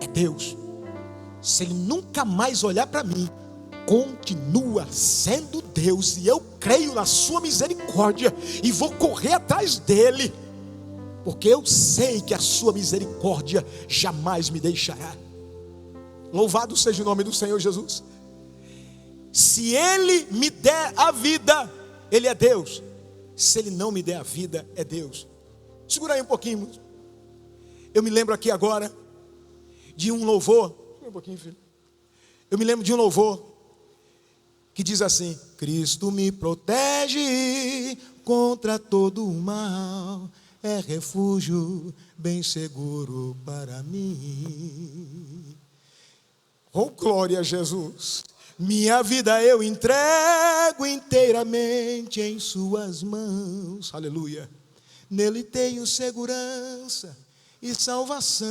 é Deus. Se Ele nunca mais olhar para mim, continua sendo Deus. E eu creio na sua misericórdia e vou correr atrás dele, porque eu sei que a sua misericórdia jamais me deixará. Louvado seja o nome do Senhor Jesus. Se Ele me der a vida, Ele é Deus. Se Ele não me der a vida, é Deus. Segura aí um pouquinho. Eu me lembro aqui agora de um louvor. Um pouquinho, filho. Eu me lembro de um louvor que diz assim: Cristo me protege contra todo o mal, é refúgio bem seguro para mim. Oh, glória a Jesus. Minha vida eu entrego inteiramente em suas mãos. Aleluia. Nele tenho segurança e salvação.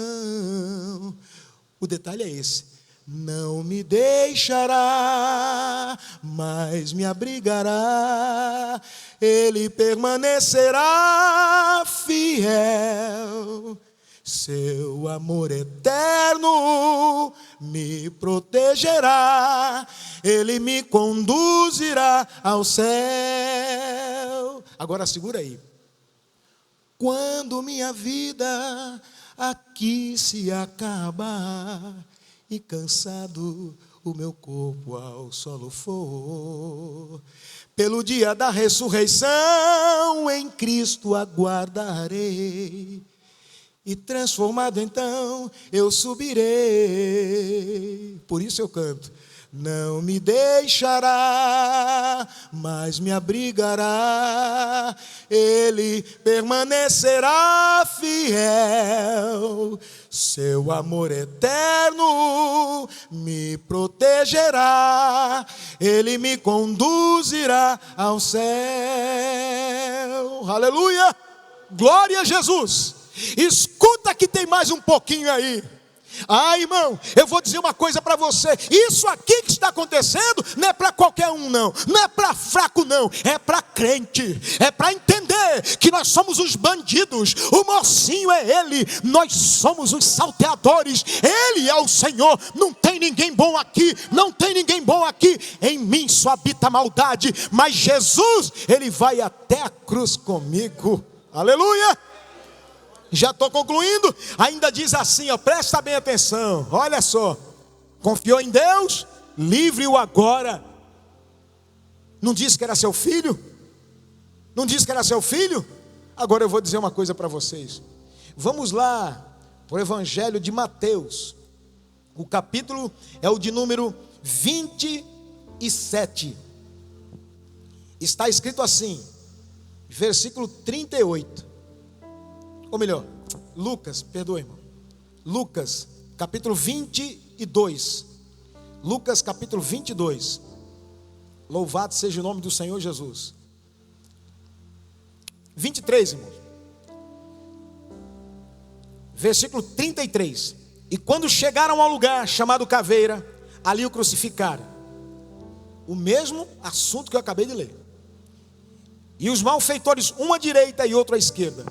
O detalhe é esse: não me deixará, mas me abrigará. Ele permanecerá fiel. Seu amor eterno me protegerá. Ele me conduzirá ao céu. Agora segura aí. Quando minha vida aqui se acabar e cansado o meu corpo ao solo for, pelo dia da ressurreição em Cristo aguardarei, e transformado então eu subirei. Por isso eu canto: não me deixará, mas me abrigará. Ele permanecerá fiel. Seu amor eterno me protegerá. Ele me conduzirá ao céu. Aleluia! Glória a Jesus! Escuta que tem mais um pouquinho aí. Ah, irmão, eu vou dizer uma coisa para você: isso aqui que está acontecendo não é para qualquer um, não é para fraco, não, é para crente, é para entender que nós somos os bandidos, o mocinho é Ele, nós somos os salteadores, Ele é o Senhor. Não tem ninguém bom aqui, não tem ninguém bom aqui, em mim só habita a maldade, mas Jesus, Ele vai até a cruz comigo. Aleluia! Já estou concluindo. Ainda diz assim, ó, presta bem atenção. Olha só: confiou em Deus, livre-o agora. Não disse que era seu filho? Não disse que era seu filho? Agora eu vou dizer uma coisa para vocês. Vamos lá o Evangelho de Mateus. O capítulo é o de número 27. Está escrito assim, versículo 38. Ou melhor, Lucas, perdoe, irmão. Lucas, capítulo 22. Lucas, capítulo 22. Louvado seja o nome do Senhor Jesus. 23, irmãos. Versículo 33. E quando chegaram ao lugar chamado Caveira, ali o crucificaram. O mesmo assunto que eu acabei de ler. E os malfeitores, um à direita e outro à esquerda.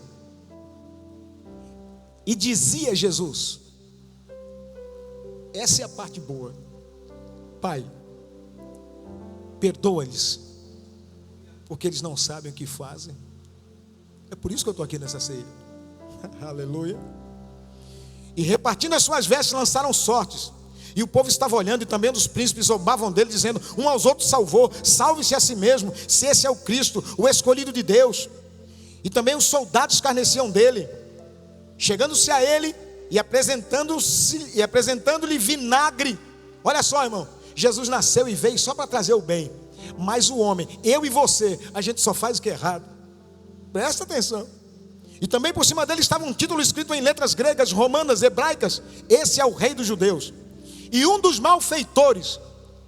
E dizia Jesus, essa é a parte boa: Pai, perdoa-lhes, porque eles não sabem o que fazem. É por isso que eu estou aqui nessa ceia. Aleluia. E repartindo as suas vestes, lançaram sortes. E o povo estava olhando, e também os príncipes zombavam dele, dizendo um aos outros: salvou, salve-se a si mesmo, se esse é o Cristo, o escolhido de Deus. E também os soldados escarneciam dele, chegando-se a ele e apresentando-lhe vinagre. Olha só, irmão, Jesus nasceu e veio só para trazer o bem. Mas o homem, eu e você, a gente só faz o que é errado. Presta atenção. E também por cima dele estava um título escrito em letras gregas, romanas, hebraicas: esse é o rei dos judeus. E um dos malfeitores,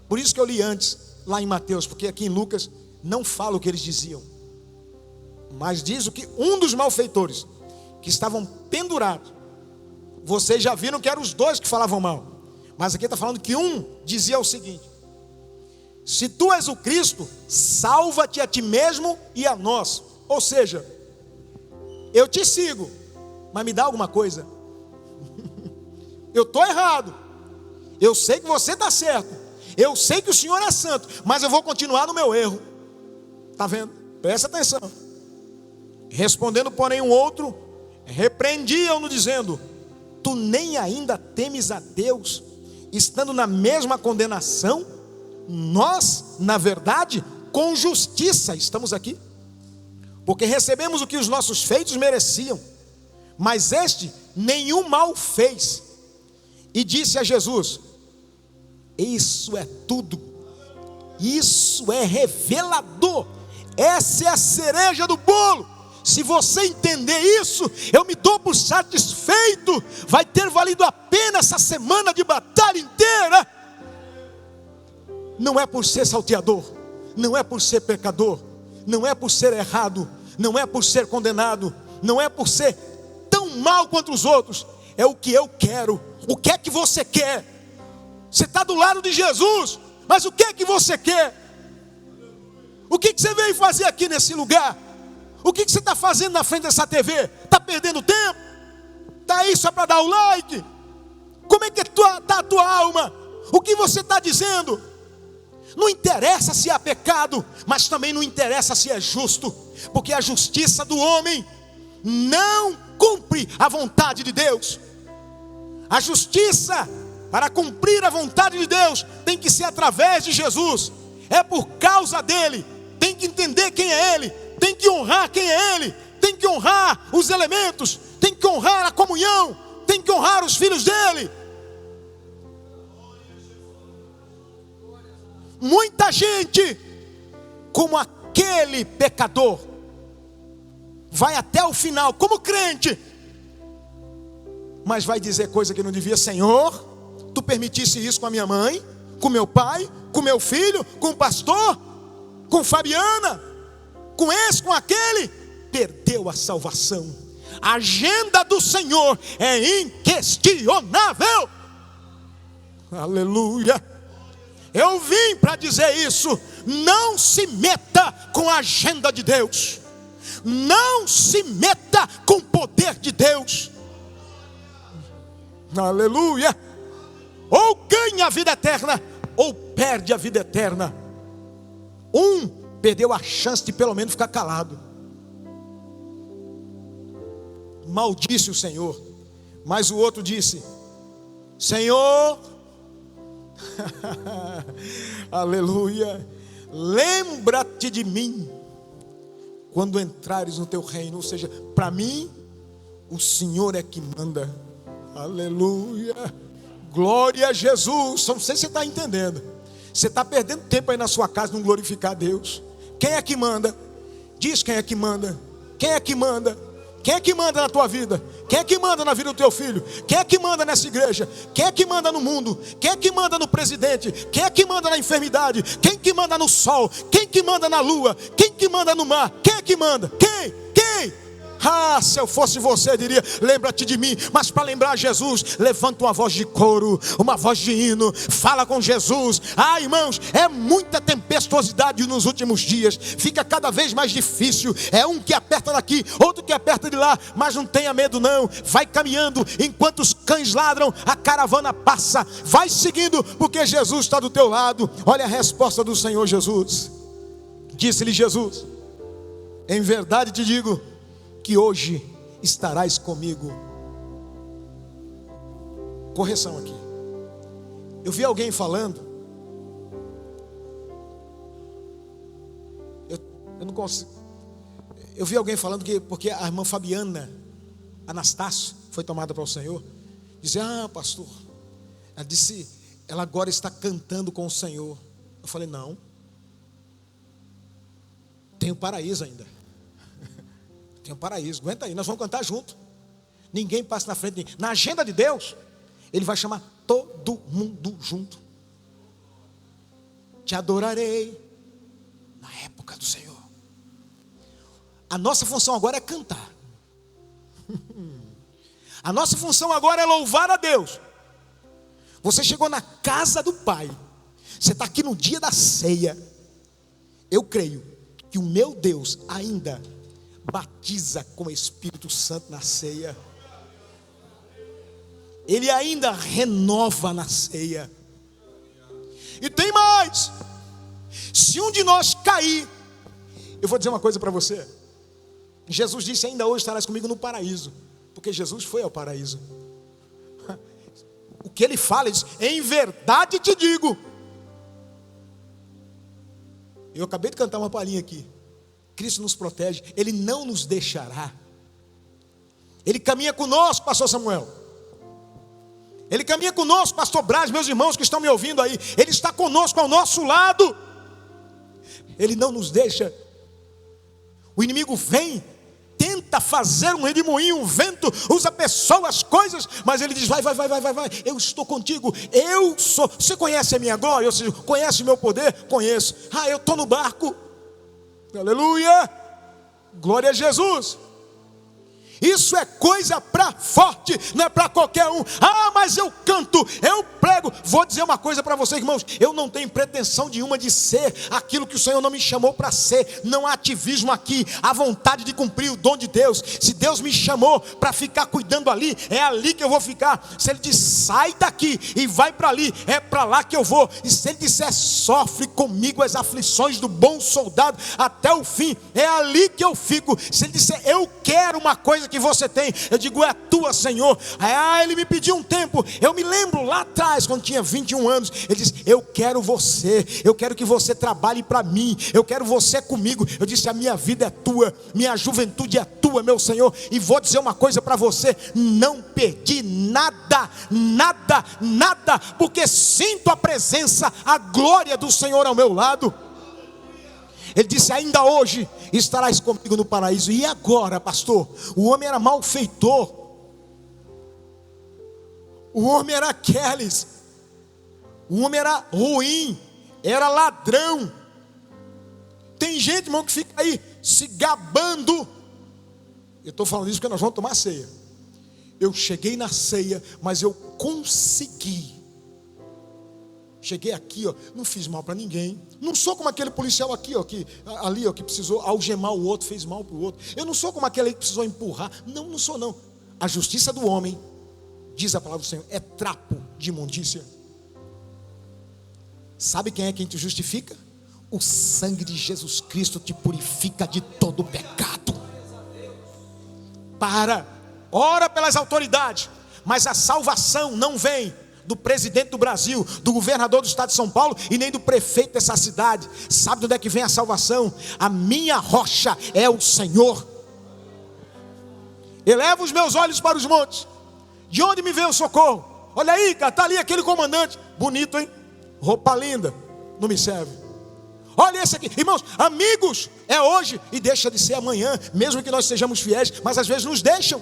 por isso que eu li antes lá em Mateus, porque aqui em Lucas não fala o que eles diziam, mas diz o que um dos malfeitores que estavam pendurados. Vocês já viram que eram os dois que falavam mal, mas aqui está falando que um dizia o seguinte: se tu és o Cristo, salva-te a ti mesmo e a nós. Ou seja, eu te sigo, mas me dá alguma coisa. Eu estou errado, eu sei que você está certo, eu sei que o Senhor é santo, mas eu vou continuar no meu erro. Está vendo? Presta atenção. Respondendo, porém, um outro, repreendiam-no, dizendo: tu nem ainda temes a Deus, estando na mesma condenação? Nós, na verdade, com justiça estamos aqui, porque recebemos o que os nossos feitos mereciam, mas este nenhum mal fez. E disse a Jesus: isso é tudo, isso é revelador, essa é a cereja do bolo. Se você entender isso, eu me dou por satisfeito. Vai ter valido a pena essa semana de batalha inteira. Não é por ser salteador, não é por ser pecador, não é por ser errado, não é por ser condenado, não é por ser tão mal quanto os outros. É o que eu quero. O que é que você quer? Você está do lado de Jesus, mas o que é que você quer? O que você veio fazer aqui nesse lugar? O que você está fazendo na frente dessa TV? Está perdendo tempo? Está aí só para dar o like? Como é que está a tua alma? O que você está dizendo? Não interessa se há pecado, mas também não interessa se é justo, porque a justiça do homem não cumpre a vontade de Deus. A justiça, para cumprir a vontade de Deus, tem que ser através de Jesus. É por causa dele. Tem que entender quem é ele, tem que honrar quem é ele, tem que honrar os elementos, tem que honrar a comunhão, tem que honrar os filhos dele. Muita gente, como aquele pecador, vai até o final como crente, mas vai dizer coisa que não devia. Senhor, tu permitisse isso com a minha mãe, com meu pai, com meu filho, com o pastor, com Fabiana, com esse, com aquele. Perdeu a salvação. A agenda do Senhor é inquestionável. Aleluia. Eu vim para dizer isso. Não se meta com a agenda de Deus, não se meta com o poder de Deus. Aleluia. Ou ganha a vida eterna, ou perde a vida eterna. Um perdeu a chance de pelo menos ficar calado. Maldisse o Senhor. Mas o outro disse: Senhor, aleluia, lembra-te de mim quando entrares no teu reino. Ou seja, para mim, o Senhor é que manda. Aleluia. Glória a Jesus. Não sei se você está entendendo. Você está perdendo tempo aí na sua casa não glorificar a Deus. Quem é que manda? Diz quem é que manda. Quem é que manda? Quem é que manda na tua vida? Quem é que manda na vida do teu filho? Quem é que manda nessa igreja? Quem é que manda no mundo? Quem é que manda no presidente? Quem é que manda na enfermidade? Quem que manda no sol? Quem que manda na lua? Quem que manda no mar? Quem é que manda? Quem? Ah, se eu fosse você, eu diria, lembra-te de mim. Mas para lembrar Jesus, levanta uma voz de coro, uma voz de hino, fala com Jesus. Ah, irmãos, é muita tempestuosidade nos últimos dias. Fica cada vez mais difícil. É um que aperta daqui, outro que aperta de lá. Mas não tenha medo não. Vai caminhando, enquanto os cães ladram, a caravana passa. Vai seguindo, porque Jesus está do teu lado. Olha a resposta do Senhor Jesus. Disse-lhe Jesus: em verdade te digo que hoje estarás comigo. Correção aqui. Eu vi alguém falando. Eu não consigo. Eu vi alguém falando que porque a irmã Fabiana Anastácio foi tomada para o Senhor. Dizia: ah, pastor, ela disse, ela agora está cantando com o Senhor. Eu falei: não, tem o paraíso ainda. Tem um paraíso, aguenta aí, nós vamos cantar junto. Ninguém passa na frente. Na agenda de Deus, Ele vai chamar todo mundo junto. Te adorarei na época do Senhor. A nossa função agora é cantar. A nossa função agora é louvar a Deus. Você chegou na casa do Pai. Você está aqui no dia da ceia. Eu creio que o meu Deus ainda batiza com o Espírito Santo na ceia. Ele ainda renova na ceia. E tem mais. Se um de nós cair, eu vou dizer uma coisa para você. Jesus disse: ainda hoje estarás comigo no paraíso. Porque Jesus foi ao paraíso. O que ele fala, ele diz: em verdade te digo. Eu acabei de cantar uma palhinha aqui. Cristo nos protege, Ele não nos deixará. Ele caminha conosco, pastor Samuel. Ele caminha conosco, pastor Braz, meus irmãos que estão me ouvindo aí. Ele está conosco ao nosso lado. Ele não nos deixa. O inimigo vem, tenta fazer um redemoinho, um vento, usa pessoas, coisas, mas ele diz: vai, eu estou contigo, eu sou. Você conhece a minha glória? Ou seja, conhece o meu poder? Conheço. Ah, eu estou no barco. Aleluia, glória a Jesus. Isso é coisa para forte, não é para qualquer um. Ah, mas eu canto, eu prego. Vou dizer uma coisa para vocês, irmãos. Eu não tenho pretensão nenhuma de ser aquilo que o Senhor não me chamou para ser. Não há ativismo aqui, há vontade de cumprir o dom de Deus. Se Deus me chamou para ficar cuidando ali, é ali que eu vou ficar. Se Ele diz: sai daqui e vai para ali, é para lá que eu vou. E se Ele disser: sofre comigo as aflições do bom soldado até o fim, é ali que eu fico. Se Ele disser: eu quero uma coisa que você tem, eu digo: é a tua, Senhor. Ah, Ele me pediu um tempo. Eu me lembro lá atrás, quando tinha 21 anos, Ele disse: eu quero você, eu quero que você trabalhe para mim, eu quero você comigo. Eu disse: a minha vida é tua, minha juventude é tua, meu Senhor. E vou dizer uma coisa para você: não perdi nada, porque sinto a presença, a glória do Senhor ao meu lado. Ele disse: ainda hoje estarás comigo no paraíso. E agora, pastor? O homem era malfeitor. O homem era Keles. O homem era ruim. Era ladrão. Tem gente, irmão, que fica aí se gabando. Eu estou falando isso porque nós vamos tomar ceia. Eu cheguei na ceia, mas eu consegui. Cheguei aqui, ó, não fiz mal para ninguém. Não sou como aquele policial aqui, ó, ali, ó, que precisou algemar o outro, fez mal para o outro. Eu não sou como aquele que precisou empurrar. Não sou não. A justiça do homem, diz a palavra do Senhor, é trapo de imundícia. Sabe quem é quem te justifica? O sangue de Jesus Cristo te purifica de todo pecado. Ora pelas autoridades, mas a salvação não vem do presidente do Brasil, do governador do estado de São Paulo e nem do prefeito dessa cidade. Sabe de onde é que vem a salvação? A minha rocha é o Senhor. Elevo os meus olhos para os montes. De onde me vem o socorro? Olha aí, cara, está ali aquele comandante. Bonito, hein? Roupa linda. Não me serve. Olha esse aqui. Irmãos, amigos é hoje e deixa de ser amanhã. Mesmo que nós sejamos fiéis, mas às vezes nos deixam.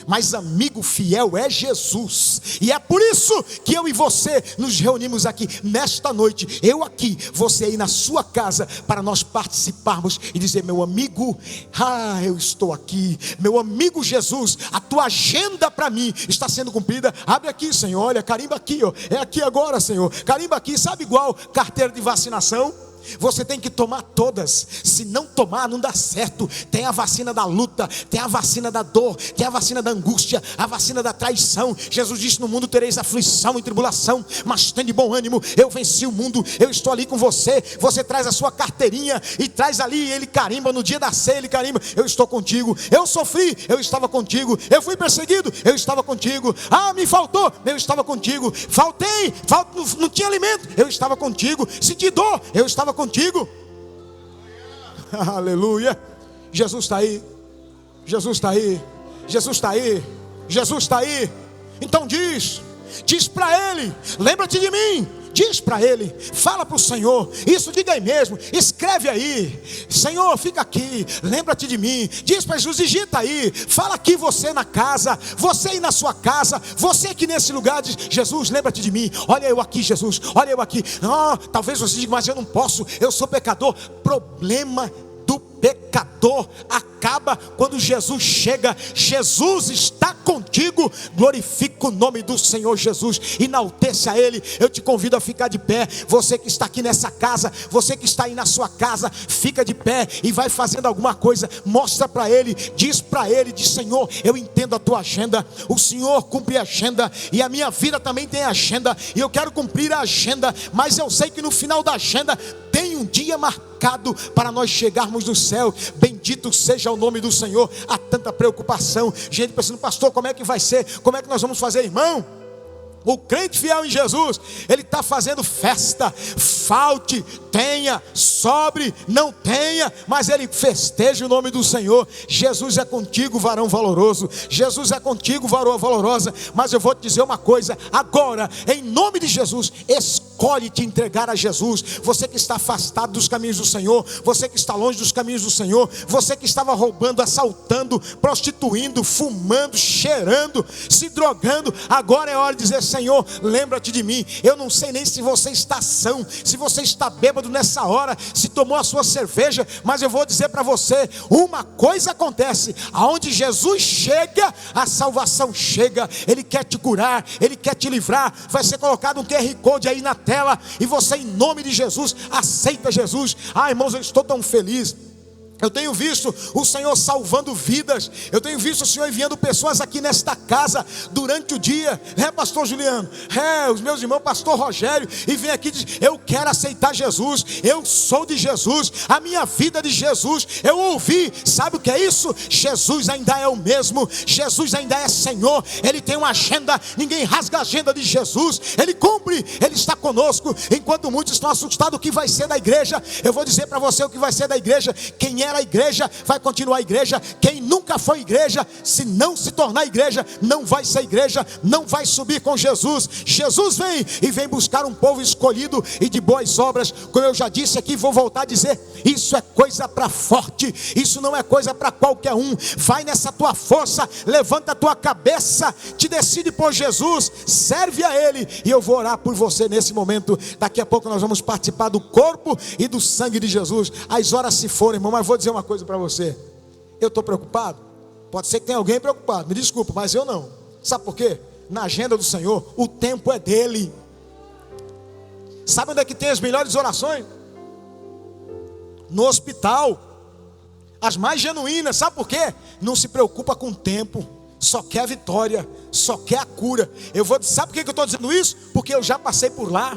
Mas amigo fiel é Jesus. E é por isso que eu e você nos reunimos aqui nesta noite. Eu aqui, você aí na sua casa, para nós participarmos e dizer: meu amigo, eu estou aqui. Meu amigo Jesus, a tua agenda para mim está sendo cumprida. Abre aqui, Senhor, olha, carimba aqui, ó. É aqui agora, Senhor. Carimba aqui, sabe, igual carteira de vacinação? Você tem que tomar todas. Se não tomar, não dá certo. Tem a vacina da luta, tem a vacina da dor, tem a vacina da angústia, a vacina da traição. Jesus disse: no mundo tereis aflição e tribulação, mas tem de bom ânimo, eu venci o mundo. Eu estou ali com você. Você traz a sua carteirinha e traz ali, ele carimba. No dia da ceia ele carimba: eu estou contigo. Eu sofri, eu estava contigo. Eu fui perseguido, eu estava contigo. Me faltou, eu estava contigo. Faltei, não tinha alimento, eu estava contigo. Senti dor, eu estava contigo. Aleluia. Jesus está aí. Jesus está aí. Jesus está aí. Jesus está aí. Então diz para ele: lembra-te de mim. Diz para ele, fala para o Senhor, isso diga aí mesmo, escreve aí: Senhor, fica aqui, lembra-te de mim. Diz para Jesus, digita aí, fala aqui você na casa, você aí na sua casa, você aqui nesse lugar, diz: Jesus, lembra-te de mim, olha eu aqui, Jesus, olha eu aqui. Talvez você diga: mas eu não posso, eu sou pecador. Problema do pecador acaba quando Jesus chega. Jesus está contigo. Glorifica o nome do Senhor Jesus, enalteça a Ele. Eu te convido a ficar de pé. Você que está aqui nessa casa, você que está aí na sua casa, fica de pé e vai fazendo alguma coisa. Mostra para Ele, diz para Ele, diz: Senhor, eu entendo a tua agenda. O Senhor cumpre a agenda e a minha vida também tem agenda, e eu quero cumprir a agenda, mas eu sei que no final da agenda tem um dia marcado para nós chegarmos no céu. Bendito seja o nome do Senhor. Há tanta preocupação, gente pensando: pastor, como é que vai ser? Como é que nós vamos fazer? Irmão, o crente fiel em Jesus, ele está fazendo festa. Falte, tenha, sobre, não tenha, mas ele festeja o nome do Senhor. Jesus é contigo, varão valoroso. Jesus é contigo, varoa valorosa. Mas eu vou te dizer uma coisa agora, em nome de Jesus: escolhe te entregar a Jesus. Você que está afastado dos caminhos do Senhor, você que está longe dos caminhos do Senhor, você que estava roubando, assaltando, prostituindo, fumando, cheirando, se drogando, agora é hora de dizer: Senhor, lembra-te de mim. Eu não sei nem se você está são, se você está bêbado nessa hora, se tomou a sua cerveja, mas eu vou dizer para você: uma coisa acontece: aonde Jesus chega, a salvação chega. Ele quer te curar, Ele quer te livrar. Vai ser colocado um QR Code aí na tela, e você, em nome de Jesus, aceita Jesus. Irmãos, eu estou tão feliz. Eu tenho visto o Senhor salvando vidas. Eu tenho visto o Senhor enviando pessoas aqui nesta casa durante o dia. Pastor Juliano, os meus irmãos, pastor Rogério, e vem aqui e diz: eu quero aceitar Jesus, eu sou de Jesus, a minha vida é de Jesus. Eu ouvi, sabe o que é isso? Jesus ainda é o mesmo, Jesus ainda é Senhor. Ele tem uma agenda, ninguém rasga a agenda de Jesus. Ele cumpre, Ele está conosco. Enquanto muitos estão assustados o que vai ser da igreja, eu vou dizer para você o que vai ser da igreja. Quem era a igreja vai continuar a igreja. Quem nunca foi igreja, se não se tornar igreja, não vai ser igreja, não vai subir com Jesus. Jesus vem e vem buscar um povo escolhido e de boas obras. Como eu já disse aqui, vou voltar a dizer: isso é coisa para forte, isso não é coisa para qualquer um. Vai nessa tua força, levanta a tua cabeça, te decide por Jesus, serve a Ele. E eu vou orar por você nesse momento. Daqui a pouco nós vamos participar do corpo e do sangue de Jesus. As horas se forem, irmão, mas vou dizer uma coisa para você: eu estou preocupado. Pode ser que tenha alguém preocupado, me desculpa, mas eu não. Sabe por quê? Na agenda do Senhor, o tempo é dele. Sabe onde é que tem as melhores orações? No hospital. As mais genuínas. Sabe por quê? Não se preocupa com o tempo, só quer a vitória, só quer a cura. Sabe por que eu estou dizendo isso? Porque eu já passei por lá,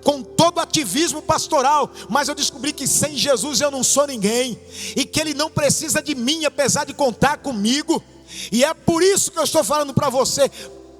com todo ativismo pastoral, mas eu descobri que sem Jesus eu não sou ninguém, e que Ele não precisa de mim, apesar de contar comigo. E é por isso que eu estou falando para você: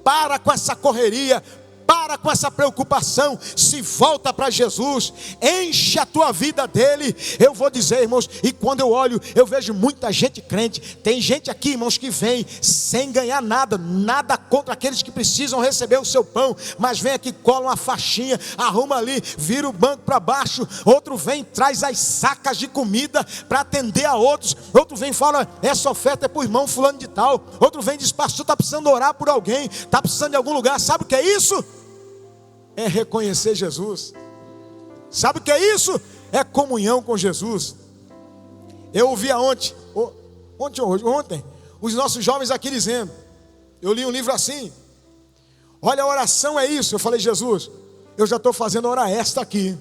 para com essa correria, para Para com essa preocupação, se volta para Jesus, enche a tua vida dele. Eu vou dizer, irmãos, e quando eu olho, eu vejo muita gente crente. Tem gente aqui, irmãos, que vem sem ganhar nada, nada contra aqueles que precisam receber o seu pão, mas vem aqui, cola uma faixinha, arruma ali, vira o banco para baixo. Outro vem, traz as sacas de comida para atender a outros. Outro vem e fala, essa oferta é para o irmão fulano de tal. Outro vem e diz, pastor, está precisando orar por alguém, está precisando de algum lugar. Sabe o que é isso? É reconhecer Jesus. Sabe o que é isso? É comunhão com Jesus. Eu ouvi ontem, os nossos jovens aqui dizendo, eu li um livro assim, olha, a oração é isso. Eu falei, Jesus, eu já estou fazendo hora extra aqui,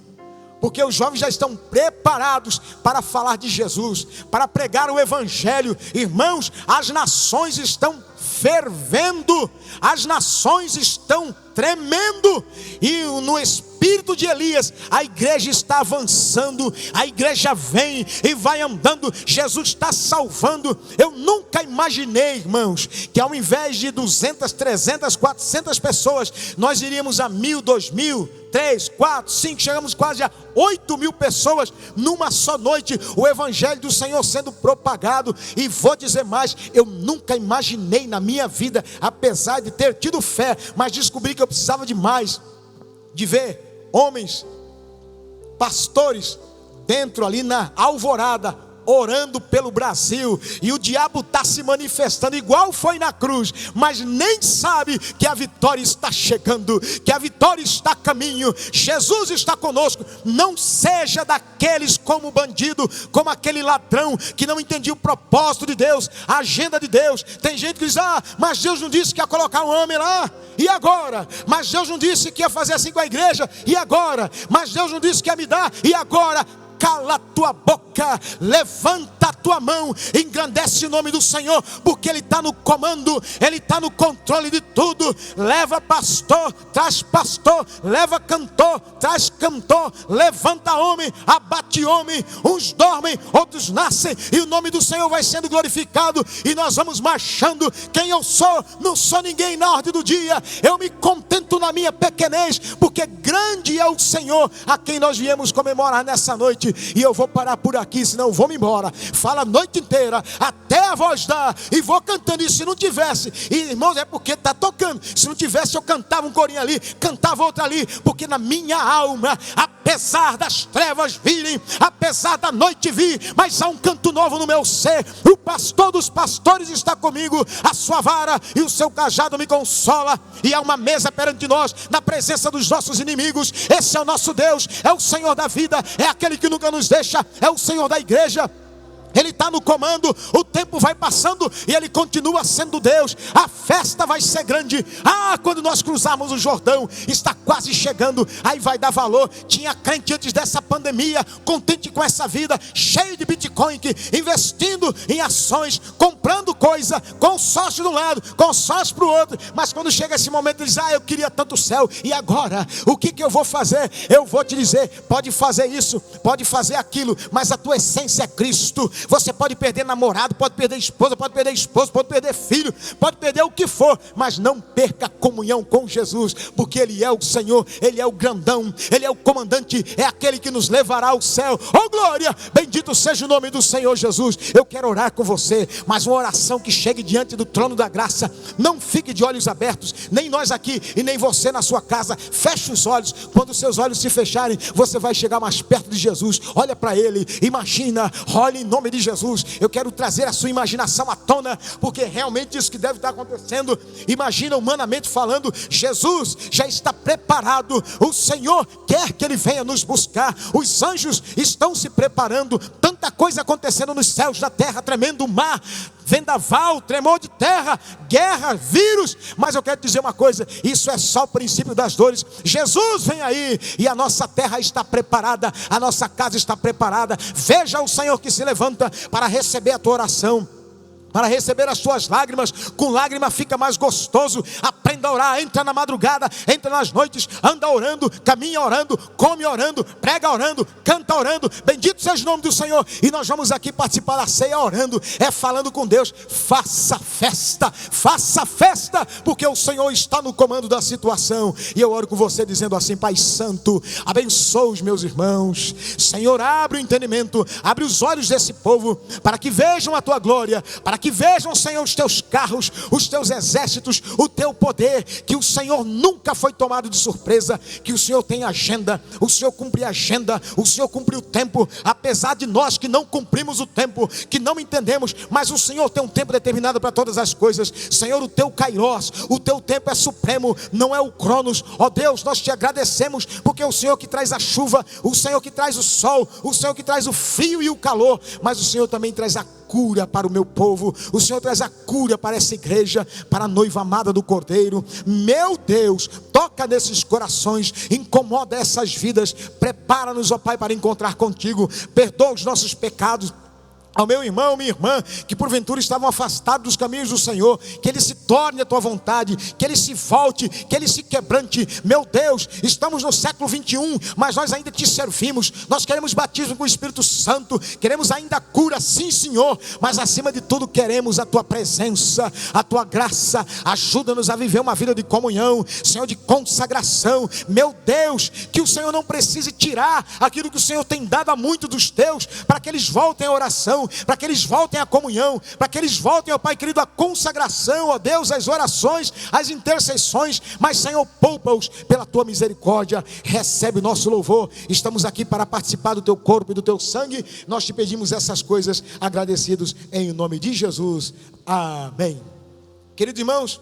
porque os jovens já estão preparados para falar de Jesus, para pregar o evangelho. Irmãos, as nações estão fervendo, as nações estão tremendo, e no espírito de Elias, a igreja está avançando, a igreja vem e vai andando, Jesus está salvando. Eu nunca imaginei, irmãos, que ao invés de 200, 300, 400 pessoas, nós iríamos a 1.000, 2.000, 3, 4, 5, chegamos quase a 8.000 pessoas numa só noite, o evangelho do Senhor sendo propagado. E vou dizer mais, eu nunca imaginei na minha vida, apesar de ter tido fé, mas descobri que eu precisava de mais, de ver homens, pastores, dentro ali na alvorada, orando pelo Brasil, e o diabo está se manifestando igual foi na cruz, mas nem sabe que a vitória está chegando, que a vitória está a caminho. Jesus está conosco. Não seja daqueles como o bandido, como aquele ladrão que não entendia o propósito de Deus, a agenda de Deus. Tem gente que diz, mas Deus não disse que ia colocar um homem lá, e agora? Mas Deus não disse que ia fazer assim com a igreja, e agora? Mas Deus não disse que ia me dar, e agora? Cala a tua boca, levanta a tua mão, engrandece o nome do Senhor, porque Ele está no comando, Ele está no controle de tudo. Leva pastor, traz pastor, leva cantor, traz cantor, levanta homem, abate homem. Uns dormem, outros nascem, e o nome do Senhor vai sendo glorificado, e nós vamos marchando. Quem eu sou? Não sou ninguém na ordem do dia, eu me contento na minha pequenez, porque grande é o Senhor a quem nós viemos comemorar nessa noite. E eu vou parar por aqui, senão eu vou me embora. Fala a noite inteira, até a voz dar, e vou cantando. E se não tivesse, e irmãos, é porque está tocando. Se não tivesse, eu cantava um corinho ali, cantava outro ali, porque na minha alma, apesar das trevas virem, apesar da noite vir, mas há um canto novo no meu ser. O pastor dos pastores está comigo, a sua vara e o seu cajado me consola, e há uma mesa perante nós, na presença dos nossos inimigos. Esse é o nosso Deus, é o Senhor da vida, é aquele que nunca nos deixa, é o Senhor da igreja. Ele está no comando. O tempo vai passando e Ele continua sendo Deus. A festa vai ser grande. Quando nós cruzarmos o Jordão, está quase chegando. Aí vai dar valor. Tinha crente antes dessa pandemia, contente com essa vida, cheio de Bitcoin, investindo em ações, comprando coisa, com sócio de um lado, com sócio para o outro. Mas quando chega esse momento, ele diz, eu queria tanto céu, e agora? O que eu vou fazer? Eu vou te dizer, pode fazer isso, pode fazer aquilo, mas a tua essência é Cristo. Você pode perder namorado, pode perder esposa, pode perder esposo, pode perder filho, pode perder o que for, mas não perca a comunhão com Jesus, porque Ele é o Senhor, Ele é o grandão, Ele é o comandante, é aquele que nos levará ao céu. Oh glória, bendito seja o nome do Senhor Jesus. Eu quero orar com você, mas uma oração que chegue diante do trono da graça. Não fique de olhos abertos, nem nós aqui e nem você na sua casa. Feche os olhos. Quando os seus olhos se fecharem, você vai chegar mais perto de Jesus. Olha para Ele, imagina, olha em nome de Jesus. Eu quero trazer a sua imaginação à tona, porque realmente isso que deve estar acontecendo. Imagina humanamente falando, Jesus já está preparado, o Senhor quer que Ele venha nos buscar, os anjos estão se preparando, tanta coisa acontecendo nos céus, na terra, tremendo o mar, vendaval, tremor de terra, guerra, vírus. Mas eu quero dizer uma coisa, isso é só o princípio das dores. Jesus vem aí, e a nossa terra está preparada, a nossa casa está preparada. Veja o Senhor que se levanta para receber a tua oração, para receber as tuas lágrimas. Com lágrima fica mais gostoso. Aprenda anda a orar, entra na madrugada, entra nas noites, anda orando, caminha orando, come orando, prega orando, canta orando. Bendito seja o nome do Senhor. E nós vamos aqui participar da ceia orando, falando com Deus. Faça festa, porque o Senhor está no comando da situação. E eu oro com você dizendo assim: Pai Santo, abençoa os meus irmãos. Senhor, abre o entendimento, abre os olhos desse povo, para que vejam a tua glória, para que vejam, Senhor, os teus carros, os teus exércitos, o teu poder, que o Senhor nunca foi tomado de surpresa, que o Senhor tem agenda, o Senhor cumpre a agenda, o Senhor cumpre o tempo, apesar de nós que não cumprimos o tempo, que não entendemos, mas o Senhor tem um tempo determinado para todas as coisas. Senhor, o teu Kairos, o teu tempo é supremo, não é o Cronos. Ó Deus, nós te agradecemos, porque é o Senhor que traz a chuva, o Senhor que traz o sol, o Senhor que traz o frio e o calor, mas o Senhor também traz a cura para o meu povo, o Senhor traz a cura para essa igreja, para a noiva amada do Cordeiro. Meu Deus, toca nesses corações, incomoda essas vidas, prepara-nos, ó Pai, para encontrar contigo. Perdoa os nossos pecados. Ao meu irmão, minha irmã, que porventura estavam afastados dos caminhos do Senhor, que ele se torne a tua vontade, que ele se volte, que ele se quebrante. Meu Deus, estamos no século 21, mas nós ainda te servimos. Nós queremos batismo com o Espírito Santo, queremos ainda cura, sim Senhor, mas acima de tudo queremos a tua presença, a tua graça. Ajuda-nos a viver uma vida de comunhão, Senhor, de consagração. Meu Deus, que o Senhor não precise tirar aquilo que o Senhor tem dado a muitos dos teus, para que eles voltem à oração, para que eles voltem à comunhão, para que eles voltem, ó Pai querido, à consagração, ó Deus, às orações, às intercessões. Mas Senhor, poupa-os pela tua misericórdia. Recebe o nosso louvor. Estamos aqui para participar do teu corpo e do teu sangue. Nós te pedimos essas coisas agradecidos em nome de Jesus. Amém. Queridos irmãos,